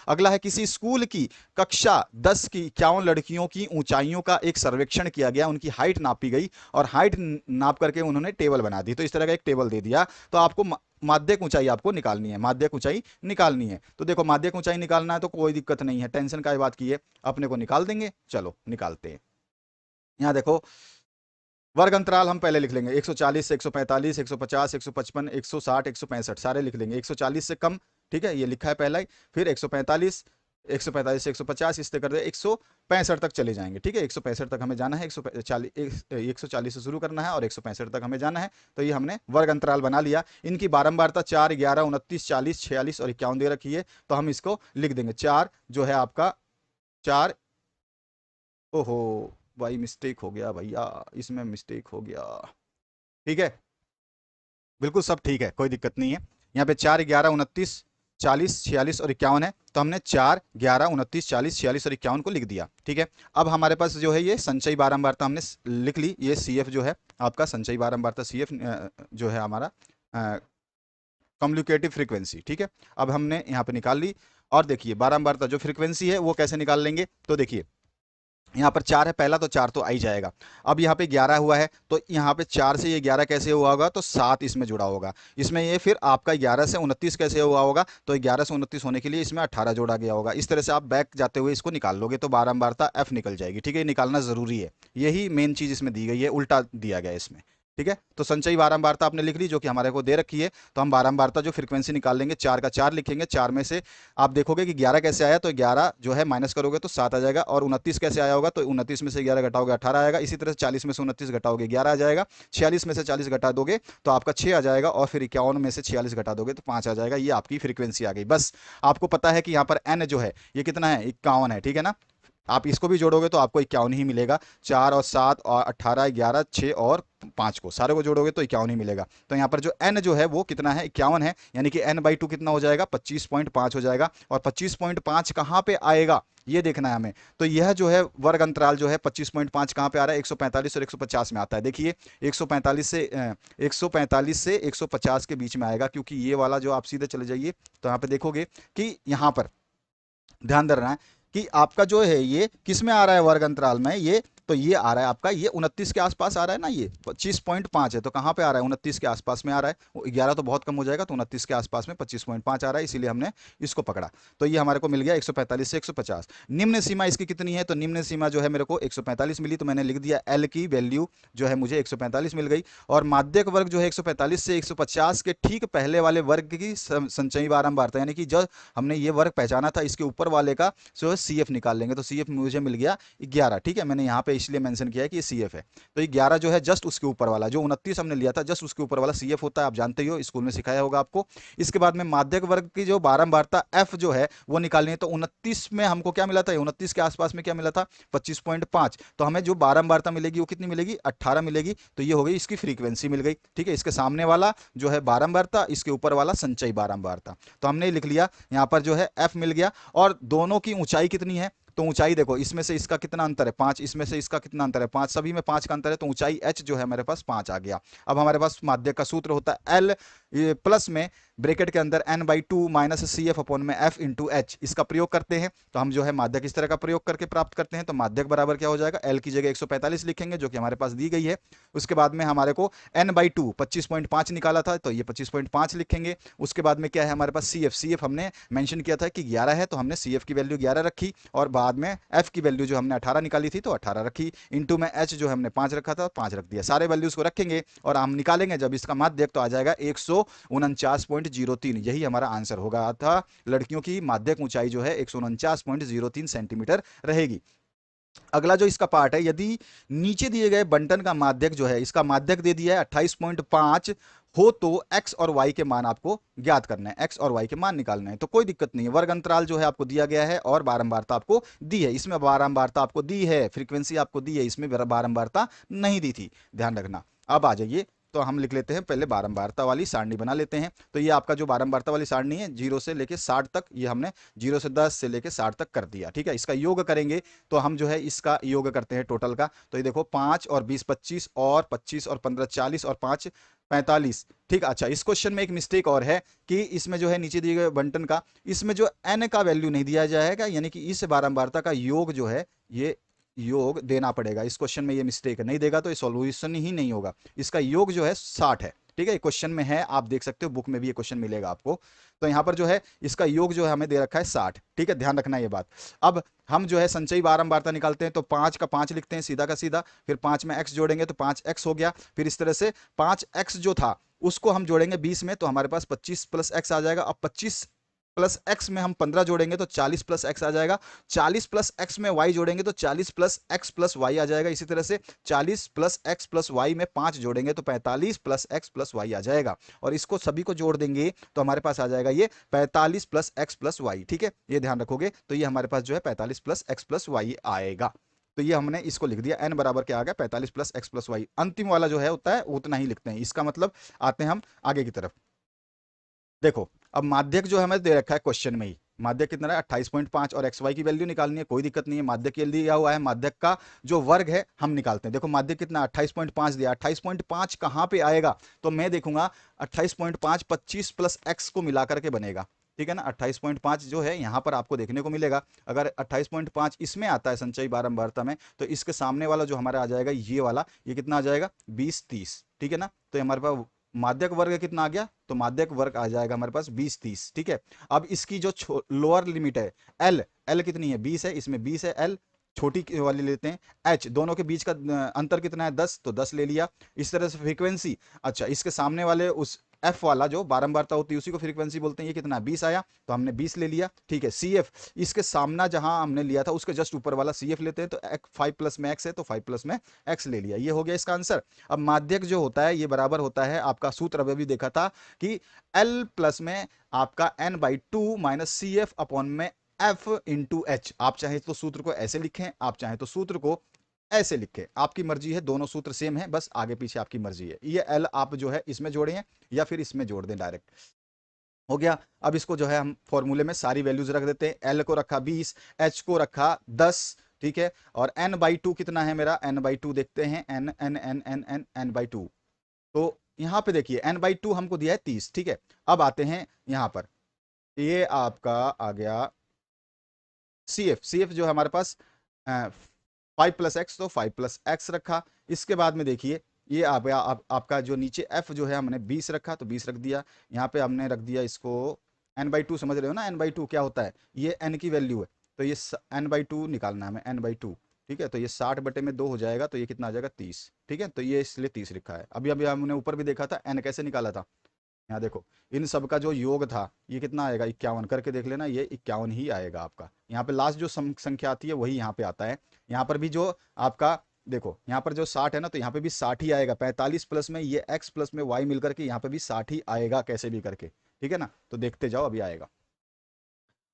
अगला है किसी स्कूल की कक्षा 10 की 51 लड़कियों की ऊंचाइयों का एक सर्वेक्षण किया गया, उनकी हाइट नापी गई और हाइट नाप करके उन्होंने टेबल बना दी। तो इस तरह का एक टेबल दे दिया, तो आपको माध्यक ऊंचाई आपको निकालनी है, माध्यक ऊंचाई निकालनी है। तो देखो माध्यक ऊंचाई निकालना है तो कोई दिक्कत नहीं है, टेंशन का बात की है, अपने को निकाल देंगे। चलो निकालते हैं। यहाँ देखो वर्ग अंतराल हम पहले लिख लेंगे 140 से 145, 150, 155, 160, 165 सारे लिख लेंगे। 140 से कम, ठीक है, ये लिखा है पहला ही। फिर 145, 145 से 150, इस तरह कर दे 165 तक चले जाएंगे। ठीक है, 165 तक हमें जाना है, 140 से शुरू करना है और 165 तक हमें जाना है। तो ये हमने वर्ग अंतराल बना लिया। इनकी बारंबारता 4, 11, 29, 40, 46 और 51 दे रखी है। तो हम इसको लिख देंगे 4 जो है आपका 4। ओहो भाई मिस्टेक हो गया भैया, इसमें मिस्टेक हो गया। ठीक है, बिल्कुल सब ठीक है, कोई दिक्कत नहीं है। यहाँ पे 4, 11, 29, 40, 46 और 51 है। तो हमने 4, 11, 29, 40, 46 और 51 को लिख दिया। ठीक है, अब हमारे पास जो है ये संचयी बारंबारता हमने लिख ली। ये सी एफ जो है आपका संचयी बारंबारता, सी एफ जो है हमारा कम्युनिकेटिव फ्रीक्वेंसी। ठीक है, अब हमने यहाँ पे निकाल ली। और देखिए बारंबारता जो फ्रीक्वेंसी है वो कैसे निकाल लेंगे, तो देखिए यहाँ पर 4 है पहला, तो 4 तो आ ही जाएगा। अब यहाँ पे 11 हुआ है, तो यहाँ पे 4 से ये 11 कैसे हुआ होगा, तो 7 इसमें जुड़ा होगा। इसमें ये फिर आपका 11 से 29 कैसे हुआ होगा, तो 11 से 29 होने के लिए इसमें 18 जोड़ा गया होगा। इस तरह से आप बैक जाते हुए इसको निकाल लोगे तो बारंबारता एफ निकल जाएगी। ठीक है, ये निकालना जरूरी है, यही मेन चीज इसमें दी गई है, उल्टा दिया गया है इसमें। ठीक है, तो संचयी बारंबारता आपने लिख ली जो कि हमारे को दे रखी है। तो हम बारंबारता जो फ्रीक्वेंसी निकाल लेंगे, 4 का 4 लिखेंगे। 4 में से आप देखोगे कि 11 कैसे आया, तो 11 जो है माइनस करोगे तो 7 आ जाएगा। और 29 कैसे आया होगा, तो 29 में से 11 घटाओगे 18 आएगा। इसी तरह से 40 में से 29 घटाओगे 11 आ जाएगा। 46 में से 40 घटा दोगे तो आपका 6 आ जाएगा। और फिर 51 में से 46 घटा दोगे तो 5 आ जाएगा। ये आपकी फ्रीक्वेंसी आ गई। बस आपको पता है कि यहाँ पर एन जो है ये कितना है, 51 है। ठीक है ना, आप इसको भी जोड़ोगे तो आपको 51 ही मिलेगा। 4 और 7 और 18, 11, 6 और 5 को सारे को जोड़ोगे तो 51 ही मिलेगा। तो यहाँ पर जो n जो है वो कितना है, 51 है। यानी कि n/2 कितना हो जाएगा, 25.5 हो जाएगा। और 25.5 कहाँ पे आएगा ये देखना है हमें। तो यह जो है वर्ग अंतराल जो है 25.5 कहाँ पे आ रहा है, 145 और 150 में आता है। देखिए 145 से 150 के बीच में आएगा, क्योंकि ये वाला जो आप सीधे चले जाइए तो यहाँ पे देखोगे कि यहाँ पर ध्यान दे रहा है कि आपका जो है ये किस में आ रहा है वर्ग अंतराल में, ये तो ये आ रहा है आपका, ये 29 के आसपास आ रहा है ना, ये 25.5 है। तो कहाँ पे आ रहा है, 29 के आसपास में आ रहा है। 11 तो बहुत कम हो जाएगा, तो 29 के आसपास में 25.5 आ रहा है, इसीलिए हमने इसको पकड़ा। तो ये हमारे को मिल गया 145 से 150। निम्न सीमा इसकी कितनी है, तो निम्न सीमा जो है मेरे को 145 मिली, तो मैंने लिख दिया एल की वैल्यू जो है मुझे 145 मिल गई। और माध्यक वर्ग जो है 145 से 150 के ठीक पहले वाले वर्ग की संचयी बारंबारता, यानी कि जो हमने ये वर्ग पहचाना था इसके ऊपर वाले का जो है सी एफ निकाल लेंगे। तो सी एफ मुझे मिल गया 11। ठीक है, मैंने यहाँ पे इसलिए मेंशन किया है कि ये सी एफ है। तो ये 11 जो है जस्ट उसके ऊपर वाला, जो 29 हमने लिया था जस्ट उसके ऊपर वाला सी एफ होता है, आप जानते ही हो, स्कूल में सिखाया होगा आपको। इसके बाद में माध्यक वर्ग की जो बारंबारता एफ जो है वो निकालनी है। तो 29 में हमको क्या मिला था, 29 के आसपास में क्या मिला था, 25.5। तो हमें जो बारंबारता मिलेगी वो कितनी मिलेगी, 18 मिलेगी। तो ये हो गई इसकी फ्रीक्वेंसी मिल गई। ठीक है, इसके सामने वाला जो है बारंबारता, इसके ऊपर वाला संचयी बारंबारता। तो हमने लिख लिया यहाँ पर जो है एफ मिल गया। और दोनों की ऊंचाई कितनी है, तो ऊंचाई देखो इसमें से इसका कितना अंतर है, 5, इसमें से इसका कितना अंतर है, 5, सभी में 5 का अंतर है। तो ऊंचाई h जो है मेरे पास 5 आ गया। अब हमारे पास माध्यक का सूत्र होता है एल प्लस में ब्रैकेट के अंदर n/2 minus C F upon में एफ इंटू एच, इसका प्रयोग करते हैं। तो हम जो है माध्यक इस तरह का प्रयोग करके प्राप्त करते हैं। तो माध्यक बराबर क्या हो जाएगा, एल की जगह 145 लिखेंगे जो कि हमारे पास दी गई है। उसके बाद में हमारे को n/2 25.5 निकाला था, तो ये 25.5 लिखेंगे। उसके बाद में क्या है हमारे पास सी एफ हमने मेंशन किया था कि 11 है, तो हमने सी एफ की वैल्यू 11 रखी। और बाद में एफ की वैल्यू जो हमने 18 निकाली थी तो 18 रखी। इंटू में एच जो हमने 5 रखा था 5 रख दिया। सारे वैल्यूज को रखेंगे और हम निकालेंगे जब इसका माध्यक, तो आ जाएगा 149.03। यही हमारा आंसर होगा था। लड़कियों की माध्यक ऊंचाई जो है 149.03 सेंटीमीटर रहेगी। अगला जो इसका पार्ट है, यदि नीचे दिए गए बंटन का माध्यक जो है, इसका माध्यक दे दिया है 28.5 हो, तो x और y के मान आपको ज्ञात करना है, x और y के मान निकालना है। तो कोई दिक्कत नहीं है, वर्ग अंतराल जो है आपको दिया गया है और बारंबारता आपको दी है। इसमें बारंबारता आपको दी है, फ्रीक्वेंसी आपको दी है, इसमें बारंबारता नहीं दी थी, ध्यान रखना। अब आ जाइए, तो हम लिख लेते हैं पहले बारंबारता वाली सारणी बना लेते हैं। तो ये आपका जो बारंबारता वाली सारणी है 0 से लेके 60 तक, ये हमने 0 से 10 से लेके 60 तक कर दिया। ठीक है, इसका योग करेंगे तो हम जो है इसका योग करते हैं टोटल का। तो ये देखो 5 और 20 25 और 25 और 15 40 और 5 45। ठीक, अच्छा इस क्वेश्चन में एक मिस्टेक और है कि इसमें जो है नीचे दिए गए बंटन का, इसमें जो n का वैल्यू नहीं दिया जाएगा, यानी कि इस बारंबारता का योग जो है ये योग देना पड़ेगा। इस क्वेश्चन में ये मिस्टेक है, नहीं देगा तो ये सॉल्यूशन ही नहीं होगा। इसका योग जो है 60 है। ठीक है, क्वेश्चन में है, आप देख सकते हो बुक में भी ये क्वेश्चन मिलेगा आपको। तो यहाँ पर जो है इसका योग जो है हमें दे रखा है 60। ठीक है, ध्यान रखना ये बात। अब हम जो है संचयी बारंबारता निकालते हैं, तो 5 का 5 लिखते हैं सीधा का सीधा, फिर 5 में x जोड़ेंगे तो 5x हो गया। फिर इस तरह से 5x जो था उसको हम जोड़ेंगे 20 में, तो हमारे पास 25 प्लस x आ जाएगा। अब 25 प्लस x में हम 15 जोड़ेंगे तो 40 प्लस x आ जाएगा। 40 प्लस x में y जोड़ेंगे तो 40 प्लस x प्लस y आ जाएगा। इसी तरह से 40 प्लस x प्लस y में 5 जोड़ेंगे तो 45 प्लस x प्लस y आ जाएगा। और इसको सभी को जोड़ देंगे तो हमारे पास आ जाएगा ये 45 प्लस x प्लस y। ठीक है, ये ध्यान रखोगे तो ये हमारे पास जो है 45 प्लस x प्लस y आएगा। तो ये हमने इसको लिख दिया, n बराबर क्या आ गया 45 प्लस x प्लस वाई। अंतिम वाला जो है होता है उतना ही लिखते हैं। इसका मतलब आते हैं हम आगे की तरफ। देखो अब माध्यक जो हमें दे रखा है क्वेश्चन में ही, माध्यक कितना है 28.5 और एक्स वाई की वैल्यू निकालनी है, कोई दिक्कत नहीं है। माध्यक के लिए दिया हुआ है, माध्यक का जो वर्ग है हम निकालते हैं। देखो माध्यक कितना 28.5 दिया, 28.5 कहां पे आएगा, तो मैं देखूंगा 28.5 25 प्लस एक्स को मिलाकर के बनेगा। ठीक है ना, 28.5 जो है यहां पर आपको देखने को मिलेगा। अगर 28.5 इसमें आता है संचयी बारंबारता में, तो इसके सामने वाला जो हमारा आ जाएगा ये वाला, ये कितना आ जाएगा 20 30। ठीक है ना, तो हमारे पास माध्यक वर्ग कितना आ गया, तो माध्यक वर्ग आ जाएगा हमारे पास 20 30। ठीक है, अब इसकी जो लोअर लिमिट है एल, एल कितनी है 20 है, इसमें 20 है, एल छोटी वाली लेते हैं। एच दोनों के बीच का अंतर कितना है 10, तो 10 ले लिया। इस तरह से फ्रीक्वेंसी, अच्छा इसके सामने वाले उस एफ वाला जो बारंबारता होती है उसी को फ्रीक्वेंसी बोलते हैं। ये कितना 20 आया, तो हमने 20 ले लिया। ठीक है, सी एफ, इसके सामना जहां हमने लिया था उसके जस्ट ऊपर वाला सी एफ लेते हैं, तो 5 प्लस में एक्स है तो 5 प्लस में एक्स ले लिया। ये हो गया इसका आंसर। अब माध्यक जो होता है ये बराबर होता है, आपका सूत्र अभी भी देखा था कि एल प्लस में आपका N by two minus C F upon में एफ इंटू एच। आप चाहे तो सूत्र को ऐसे लिखें, आप चाहे तो सूत्र को ऐसे लिखें, आपकी मर्जी है। दोनों सूत्र सेम है, बस आगे पीछे आपकी मर्जी है। ये एल आप जो है इसमें जोड़ें या फिर इसमें जोड़ दें डायरेक्ट, हो गया। अब इसको जो है हम फॉर्मूले में सारी वैल्यूज रख देते हैं। एल को रखा 20, एच को रखा 10। ठीक है, और एन बाई टू कितना है मेरा, एन बाई टू देखते हैं, N N N N N N by two. तो यहां पे देखिए एन बाई टू हमको दिया है 30। ठीक है, अब आते हैं यहां पर, ये आपका आ गया सी एफ। सी एफ जो है हमारे पास 5 प्लस एक्स, तो 5 प्लस एक्स रखा। इसके बाद में देखिए ये आपका जो नीचे एफ जो है हमने 20 रखा, तो 20 रख दिया। यहाँ पे हमने रख दिया इसको एन बाई टू, समझ रहे हो ना, एन बाई टू क्या होता है, ये एन की वैल्यू है, तो ये एन बाई टू निकालना है हमें, एन बाई टू। ठीक है, तो ये 60 बटे में 2 हो जाएगा, तो ये कितना आ जाएगा 30। ठीक है, तो ये इसलिए 30 लिखा है। अभी अभी हमने ऊपर भी देखा था एन कैसे निकाला था, यहाँ देखो इन सब का जो योग था ये कितना आएगा 51, करके देख लेना, ये 51 ही आएगा आपका। यहाँ पे लास्ट जो संख्या आती है वही यहाँ पे आता है। यहाँ पर भी जो आपका देखो यहाँ पर जो 60 है ना, तो यहाँ पे भी 60 ही आएगा। 45 प्लस में ये x प्लस में y मिलकर के यहाँ पे भी 60 ही आएगा कैसे भी करके। ठीक है ना, तो देखते जाओ अभी आएगा।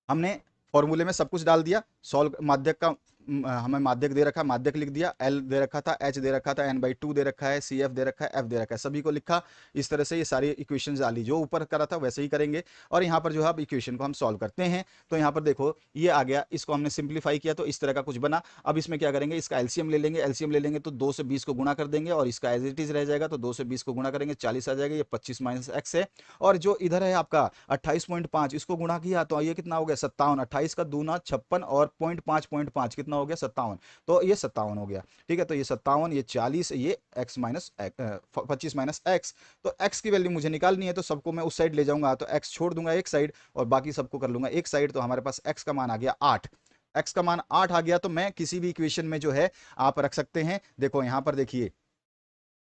हमने फॉर्मूले में सब कुछ डाल दिया, सॉल्व माध्यक का हमें माध्यक दे रखा, माध्यक लिख दिया, एल दे रखा था, एच दे रखा था, एन बाई टू दे रखा है, सी एफ दे रखा है, एफ दे रखा है, सभी को लिखा। इस तरह से ये सारी इक्वेशन डाली, जो ऊपर करा था वैसे ही करेंगे। और यहाँ पर जो है अब इक्वेशन को हम सॉल्व करते हैं। तो यहाँ पर देखो ये आ गया, इसको हमने सिंप्लीफाई किया तो इस तरह का कुछ बना। अब इसमें क्या करेंगे, इसका एलसीएम ले लेंगे। एलसीएम ले लेंगे तो 2 से 20 को गुणा कर देंगे, और इसका एज इट इज रह जाएगा, तो 2 से 20 को गुणा करेंगे 40 आ जाएगा। ये 25 माइनस एक्स है, और जो इधर है आपका 28.5, इसको गुणा किया तो ये कितना हो गया 57। 28 का दूना 56 और 0.5 कितना हो गया 57, तो ये 57 हो गया। ठीक है, तो ये 57, ये 40, ये x माइनस 25 माइनस एक्स। तो x की वैल्यू मुझे निकालनी है, तो सबको मैं उस साइड ले जाऊंगा, तो x छोड़ दूंगा एक साइड और बाकी सबको कर लूंगा एक साइड। तो हमारे पास x का मान आ गया 8। x का मान 8 आ गया, तो मैं किसी भी इक्वेशन में जो है आप रख सकते हैं। देखो यहां पर देखिए,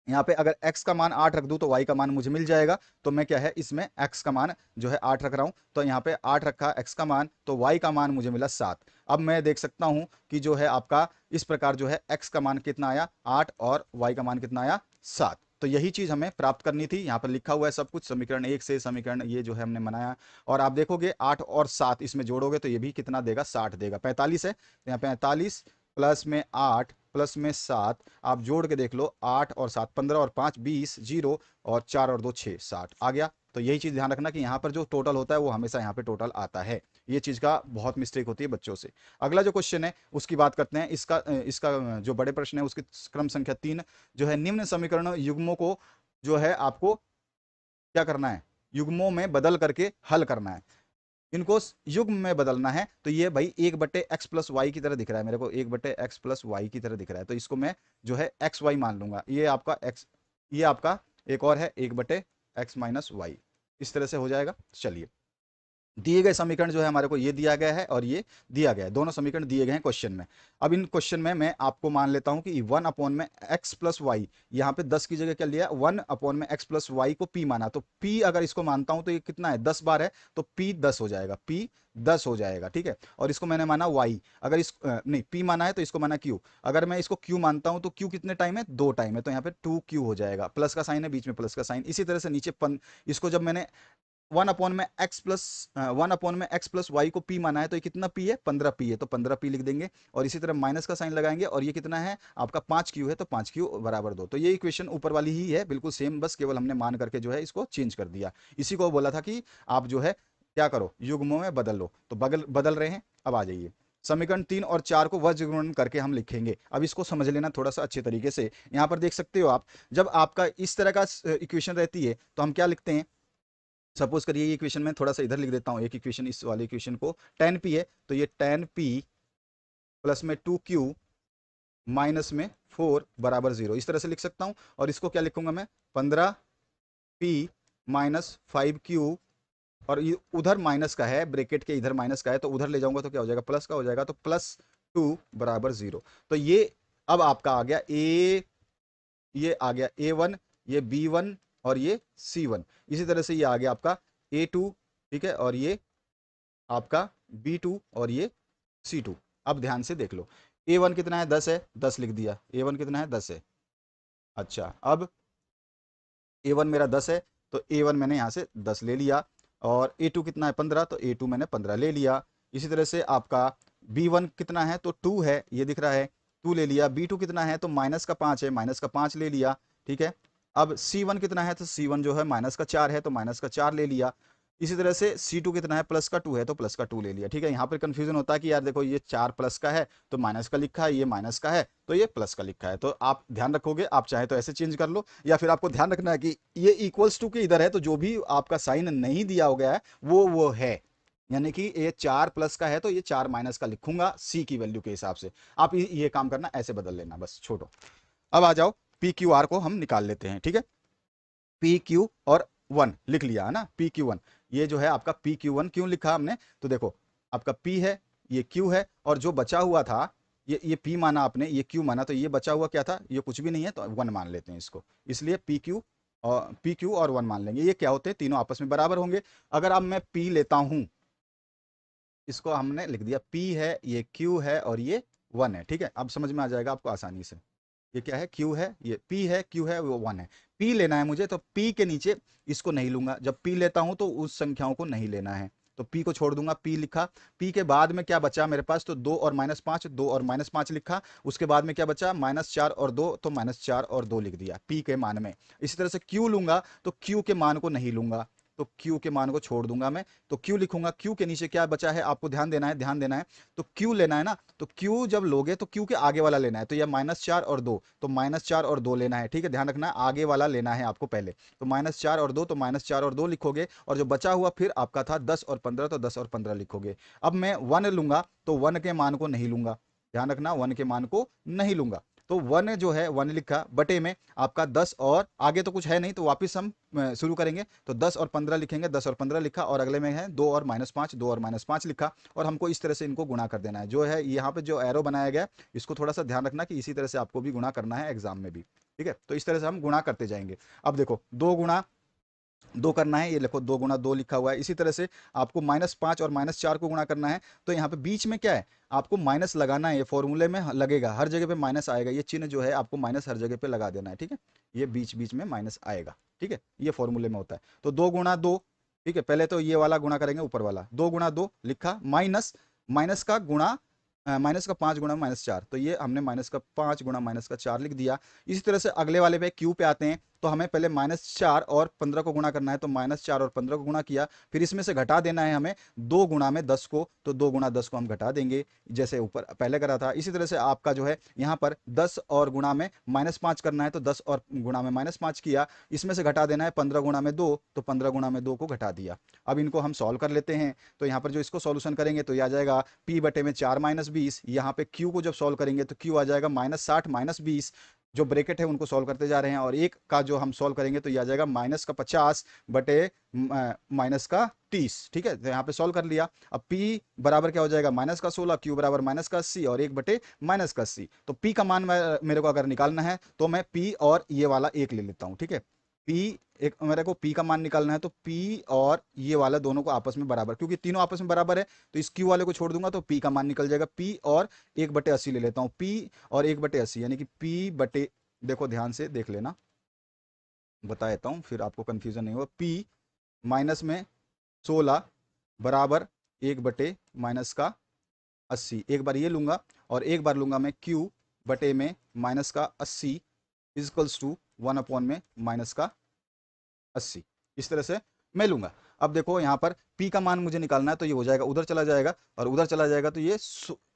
यहाँ पे अगर x का मान 8 रख दूं तो y का मान मुझे मिल जाएगा। तो मैं क्या है इसमें x का मान जो है 8 रख रहा हूं, तो यहाँ पे 8 रखा x का मान, तो y का मान मुझे मिला 7। अब मैं देख सकता हूं कि जो है आपका इस प्रकार जो है x का मान कितना आया 8 और y का मान कितना आया 7। तो यही चीज हमें प्राप्त करनी थी। यहाँ पर लिखा हुआ है सब कुछ, समीकरण 1 से समीकरण ये जो है हमने बनाया। और आप देखोगे 8 और 7 इसमें जोड़ोगे तो ये भी कितना देगा 60 देगा। 45 है, तो यहाँ 45 प्लस में 8 प्लस में 7, आप जोड़ के देख लो 8 और 7 15 और 5 20, 0 और 4 और 2 6, 60 आ गया। तो यही चीज ध्यान रखना कि यहाँ पर जो टोटल होता है वो हमेशा यहाँ पे टोटल आता है। ये चीज का बहुत मिस्टेक होती है बच्चों से। अगला जो क्वेश्चन है उसकी बात करते हैं। इसका जो बड़े प्रश्न है उसकी क्रम संख्या 3 जो है, निम्न समीकरण युग्मों को जो है आपको क्या करना है, युग्मों में बदल करके हल करना है। इनको युग्म में बदलना है। तो ये भाई 1/x+y की तरह दिख रहा है मेरे को, 1/x+y की तरह दिख रहा है, तो इसको मैं जो है xy मान लूंगा। ये आपका x, ये आपका एक और है 1/x-y, इस तरह से हो जाएगा। चलिए, दिए गए समीकरण जो है हमारे को ये दिया गया है और ये दिया गया है, दोनों समीकरण दिए गए हैं क्वेश्चन में। अब इन क्वेश्चन में मैं आपको मान लेता हूं कि 1/x+y, यहाँ पे 10 की जगह क्या लिया, 1/x+y को p माना, तो p अगर इसको मानता हूं तो ये कितना है, 10 बार है, तो p 10 हो जाएगा, p 10 हो जाएगा, ठीक है। और इसको मैंने माना y, अगर इस नहीं p माना है तो इसको माना q, अगर मैं इसको q मानता हूं तो q कितने टाइम है, 2 टाइम है, तो यहाँ पे 2q हो जाएगा, प्लस का साइन है बीच में, प्लस का साइन। इसी तरह से नीचे इसको जब मैंने 1/x+y को p माना है तो ये कितना p है, 15p है, तो 15p लिख देंगे। और इसी तरह माइनस का साइन लगाएंगे, और ये कितना है आपका 5q है, तो 5q बराबर 2। तो ये इक्वेशन ऊपर वाली ही है बिल्कुल सेम, बस केवल हमने मान करके जो है इसको चेंज कर दिया। इसी को बोला था कि आप जो है क्या करो, युग्मों में बदल लो, तो बदल रहे हैं। अब आ जाइए, समीकरण 3 और 4 को वज्र गुणन करके हम लिखेंगे। अब इसको समझ लेना थोड़ा सा अच्छे तरीके से। यहाँ पर देख सकते हो आप, जब आपका इस तरह का इक्वेशन रहती है तो हम क्या लिखते हैं, सपोज करिए ये इक्वेशन में थोड़ा सा इधर लिख देता हूँ, एक इक्वेशन इस वाले इक्वेशन को, tan p है, तो ये tan p प्लस में 2q माइनस में 4 बराबर 0, इस तरह से लिख सकता हूँ। और इसको क्या लिखूंगा मैं, 15p माइनस 5q, और ये उधर माइनस का है, ब्रैकेट के इधर माइनस का है, तो उधर ले जाऊंगा तो क्या हो जाएगा, प्लस का हो जाएगा, तो +2 बराबर 0। तो ये अब आपका आ गया ये आ गया A1, ये B1 और ये C1। इसी तरह से ये आ गया आपका A2, ठीक है, और ये आपका B2 और ये C2। अब ध्यान से देख लो, A1 कितना है, 10 है, 10 लिख दिया, A1 कितना है, 10 है। अच्छा, अब A1 मेरा 10 है, तो A1 मैंने यहाँ से 10 ले लिया। और A2 कितना है, 15, तो A2 मैंने 15 ले लिया। इसी तरह से आपका B1 कितना है, तो 2 है, ये दिख रहा है, 2 ले लिया। B2 कितना है, तो -5 है, -5 ले लिया, ठीक है। अब C1 कितना है, तो C1 जो है -4 है, तो -4 ले लिया। इसी तरह से C2 कितना है, +2 है, तो +2 ले लिया, ठीक है। यहाँ पर कंफ्यूजन होता है कि यार देखो ये 4 प्लस का है तो माइनस का लिखा है, ये माइनस का है तो ये प्लस का लिखा है। तो आप ध्यान रखोगे, आप चाहे तो ऐसे चेंज कर लो, या फिर आपको ध्यान रखना है कि ये इक्वल्स टू के इधर है, तो जो भी आपका साइन नहीं दिया हो गया है वो है, यानी कि ये 4 प्लस का है तो ये 4 माइनस का लिखूंगा सी की वैल्यू के हिसाब से। आप ये काम करना, ऐसे बदल लेना, बस छोड़ो। अब आ जाओ, पी क्यू आर को हम निकाल लेते हैं, ठीक है। पी क्यू और 1 लिख लिया है ना, पी क्यू 1, ये जो है आपका पी क्यू 1 क्यों लिखा हमने, तो देखो आपका पी है, ये क्यू है, और जो बचा हुआ था ये पी माना आपने, ये क्यू माना, तो ये बचा हुआ क्या था, ये कुछ भी नहीं है, तो 1 मान लेते हैं इसको। इसलिए पी क्यू और 1 मान लेंगे। ये क्या होते हैं, तीनों आपस में बराबर होंगे। अगर अब मैं पी लेता हूं, इसको हमने लिख दिया, पी है, ये क्यू है और ये 1 है, ठीक है। अब समझ में आ जाएगा आपको आसानी से, ये क्या है, क्यू है, ये पी है, क्यू है, वो 1 है। पी लेना है मुझे, तो पी के नीचे इसको नहीं लूंगा, जब पी लेता हूं तो उस संख्याओं को नहीं लेना है, तो पी को छोड़ दूंगा, पी लिखा। पी के बाद में क्या बचा मेरे पास, तो 2 और -5, 2 और -5 लिखा। उसके बाद में क्या बचा, -4 और 2, तो -4 और 2 लिख दिया पी के मान में। इसी तरह से क्यू लूंगा, तो क्यू के मान को नहीं लूंगा, तो क्यू के मान को छोड़ दूंगा मैं, तो क्यू लिखूंगा। क्यू के नीचे क्या बचा है, आपको ध्यान देना है, ध्यान देना है। तो क्यू लेना है ना, तो क्यू जब लोगे तो क्यू के आगे वाला लेना है, तो यह -4 और 2, तो -4 और 2 लेना है, ठीक है। ध्यान रखना है, आगे वाला लेना है आपको पहले, तो -4 और 2, तो -4 और 2 लिखोगे। और जो बचा हुआ फिर आपका था 10 और 15, तो 10 और 15 लिखोगे। अब मैं 1 लूंगा, तो 1 के मान को नहीं लूंगा, ध्यान रखना, 1 के मान को नहीं लूंगा। तो 1 जो है, 1 लिखा, बटे में आपका 10, और आगे तो कुछ है नहीं, तो वापस हम शुरू करेंगे, तो 10 और 15 लिखेंगे, 10 और 15 लिखा, और अगले में है 2 और -5, 2 और -5 लिखा। और हमको इस तरह से इनको गुणा कर देना है, जो है यहाँ पे जो एरो बनाया गया, इसको थोड़ा सा ध्यान रखना कि इसी तरह से आपको भी गुणा करना है एग्जाम में भी, ठीक है। तो इस तरह से हम गुणा करते जाएंगे। अब देखो, 2 गुणा 2 करना है, ये देखो 2 गुणा 2 लिखा हुआ है। इसी तरह से आपको -5 और -4 को गुणा करना है, तो यहाँ पे बीच में क्या है, आपको माइनस लगाना है, ये फॉर्मूले में लगेगा, हर जगह पे माइनस आएगा, ये चिन्ह जो है आपको माइनस हर जगह पे लगा देना है, ठीक है। ये बीच बीच में माइनस आएगा, ठीक है, ये फॉर्मूले में होता है। तो 2 गुणा 2, ठीक है, पहले तो ये वाला गुणा करेंगे, ऊपर वाला 2 गुणा 2 लिखा, माइनस माइनस का गुणा माइनस का 5 गुणा -4, तो ये हमने -5 गुणा -4 लिख दिया। इसी तरह से अगले वाले पे क्यू पे आते हैं, तो हमें पहले -4 और 15 को गुणा करना है, तो -4 और 15 को गुणा किया, फिर इसमें से घटा देना है हमें 2 गुणा में 10 को, तो 2 गुणा 10 को हम घटा देंगे जैसे ऊपर पहले करा था। इसी तरह से आपका जो है यहाँ पर 10 और गुणा में -5 करना है, तो 10 और गुणा में -5 किया, इसमें से घटा देना है 15 गुणा में 2, तो 15 गुणा में 2 को घटा दिया। अब इनको हम सॉल्व कर लेते हैं, तो यहाँ पर जो इसको सॉल्यूशन करेंगे तो ये आ जाएगा p बटे में 4 - 20, यहाँ पे q को जब सॉल्व करेंगे तो q आ जाएगा -60 - 20, जो ब्रैकेट है उनको सॉल्व करते जा रहे हैं, और एक का जो हम सॉल्व करेंगे तो ये आ जाएगा -50 बटे -30, ठीक है। तो यहाँ पे सॉल्व कर लिया। अब p बराबर क्या हो जाएगा -16, q बराबर -80 और 1 बटे -80। तो p का मान मेरे को अगर निकालना है तो मैं p और ये वाला 1 ले लेता हूँ, ठीक है। p एक मेरे को p का मान निकालना है, तो p और ये वाला दोनों को आपस में बराबर, क्योंकि तीनों आपस में बराबर है तो इस q वाले को छोड़ दूंगा तो p का मान निकल जाएगा। p और 1/80 ले लेता हूँ, p और 1/80 यानी कि p बटे, देखो ध्यान से देख लेना, बता देता हूँ फिर आपको कंफ्यूजन नहीं होगा। p माइनस में 16 बराबर 1/-80, एक बार ये लूंगा और एक बार लूंगा मैं q बटे में -80 इजकल्स टू 1 में -80, इस तरह से मैं लूंगा। अब देखो यहाँ पर p का मान मुझे निकालना है, तो ये हो जाएगा उधर चला जाएगा और उधर चला जाएगा, तो ये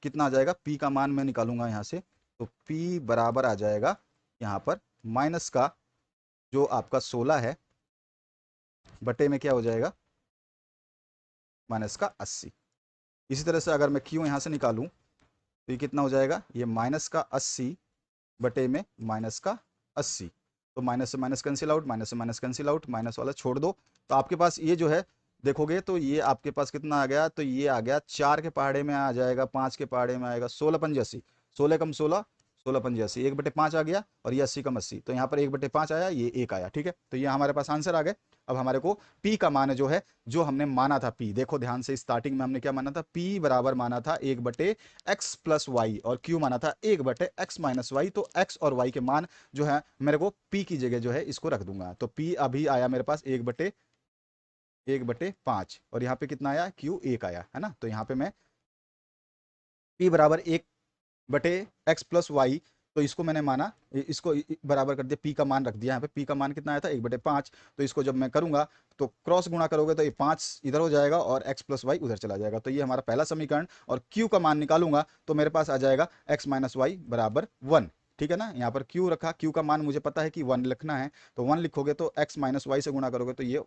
कितना आ जाएगा, p का मान मैं निकालूंगा यहाँ से, तो p बराबर आ जाएगा यहाँ पर माइनस का जो आपका 16 है बटे में क्या हो जाएगा -80। इसी तरह से अगर मैं q यहाँ से निकालूं तो ये कितना हो जाएगा, ये -80 बटे में -80, तो माइनस से माइनस कैंसिल आउट, माइनस से माइनस कैंसिल आउट, माइनस वाला छोड़ दो, तो आपके पास ये जो है देखोगे तो ये आपके पास कितना आ गया, तो ये आ गया 4 के पहाड़े में आ जाएगा, 5 के पहाड़े में आएगा 16 पंजे 80, 16 कम 16, 16 पंजे 80, 1/5 आ गया और ये 80 कम 80, तो यहाँ पर 1/5 आया, ये 1 आया, ठीक है। तो ये हमारे पास आंसर आ गए। अब हमारे को p का मान जो है, जो हमने माना था p, देखो ध्यान से, स्टार्टिंग में हमने क्या माना था, p बराबर माना था 1/x + y और q माना था 1/x - y, तो x और y के मान जो है मेरे को p की जगह जो है इसको रख दूंगा, तो p अभी आया मेरे पास 1/5 और यहाँ पे कितना आया, q 1 आया, है ना। तो यहाँ पे मैं p बराबर 1/x + y, तो इसको मैंने माना, इसको बराबर कर दिया, p का मान रख दिया यहाँ पे, p का मान कितना आया था 1/5, तो इसको जब मैं करूंगा तो क्रॉस गुणा करोगे तो ये 5 इधर हो जाएगा और x + y उधर चला जाएगा, तो ये हमारा पहला समीकरण। और q का मान निकालूंगा तो मेरे पास आ जाएगा x - y बराबर 1, ठीक है ना। यहाँ पर q रखा, q का मान मुझे पता है कि 1 लिखना है, तो 1 लिखोगे तो x - y से गुणा करोगे तो ये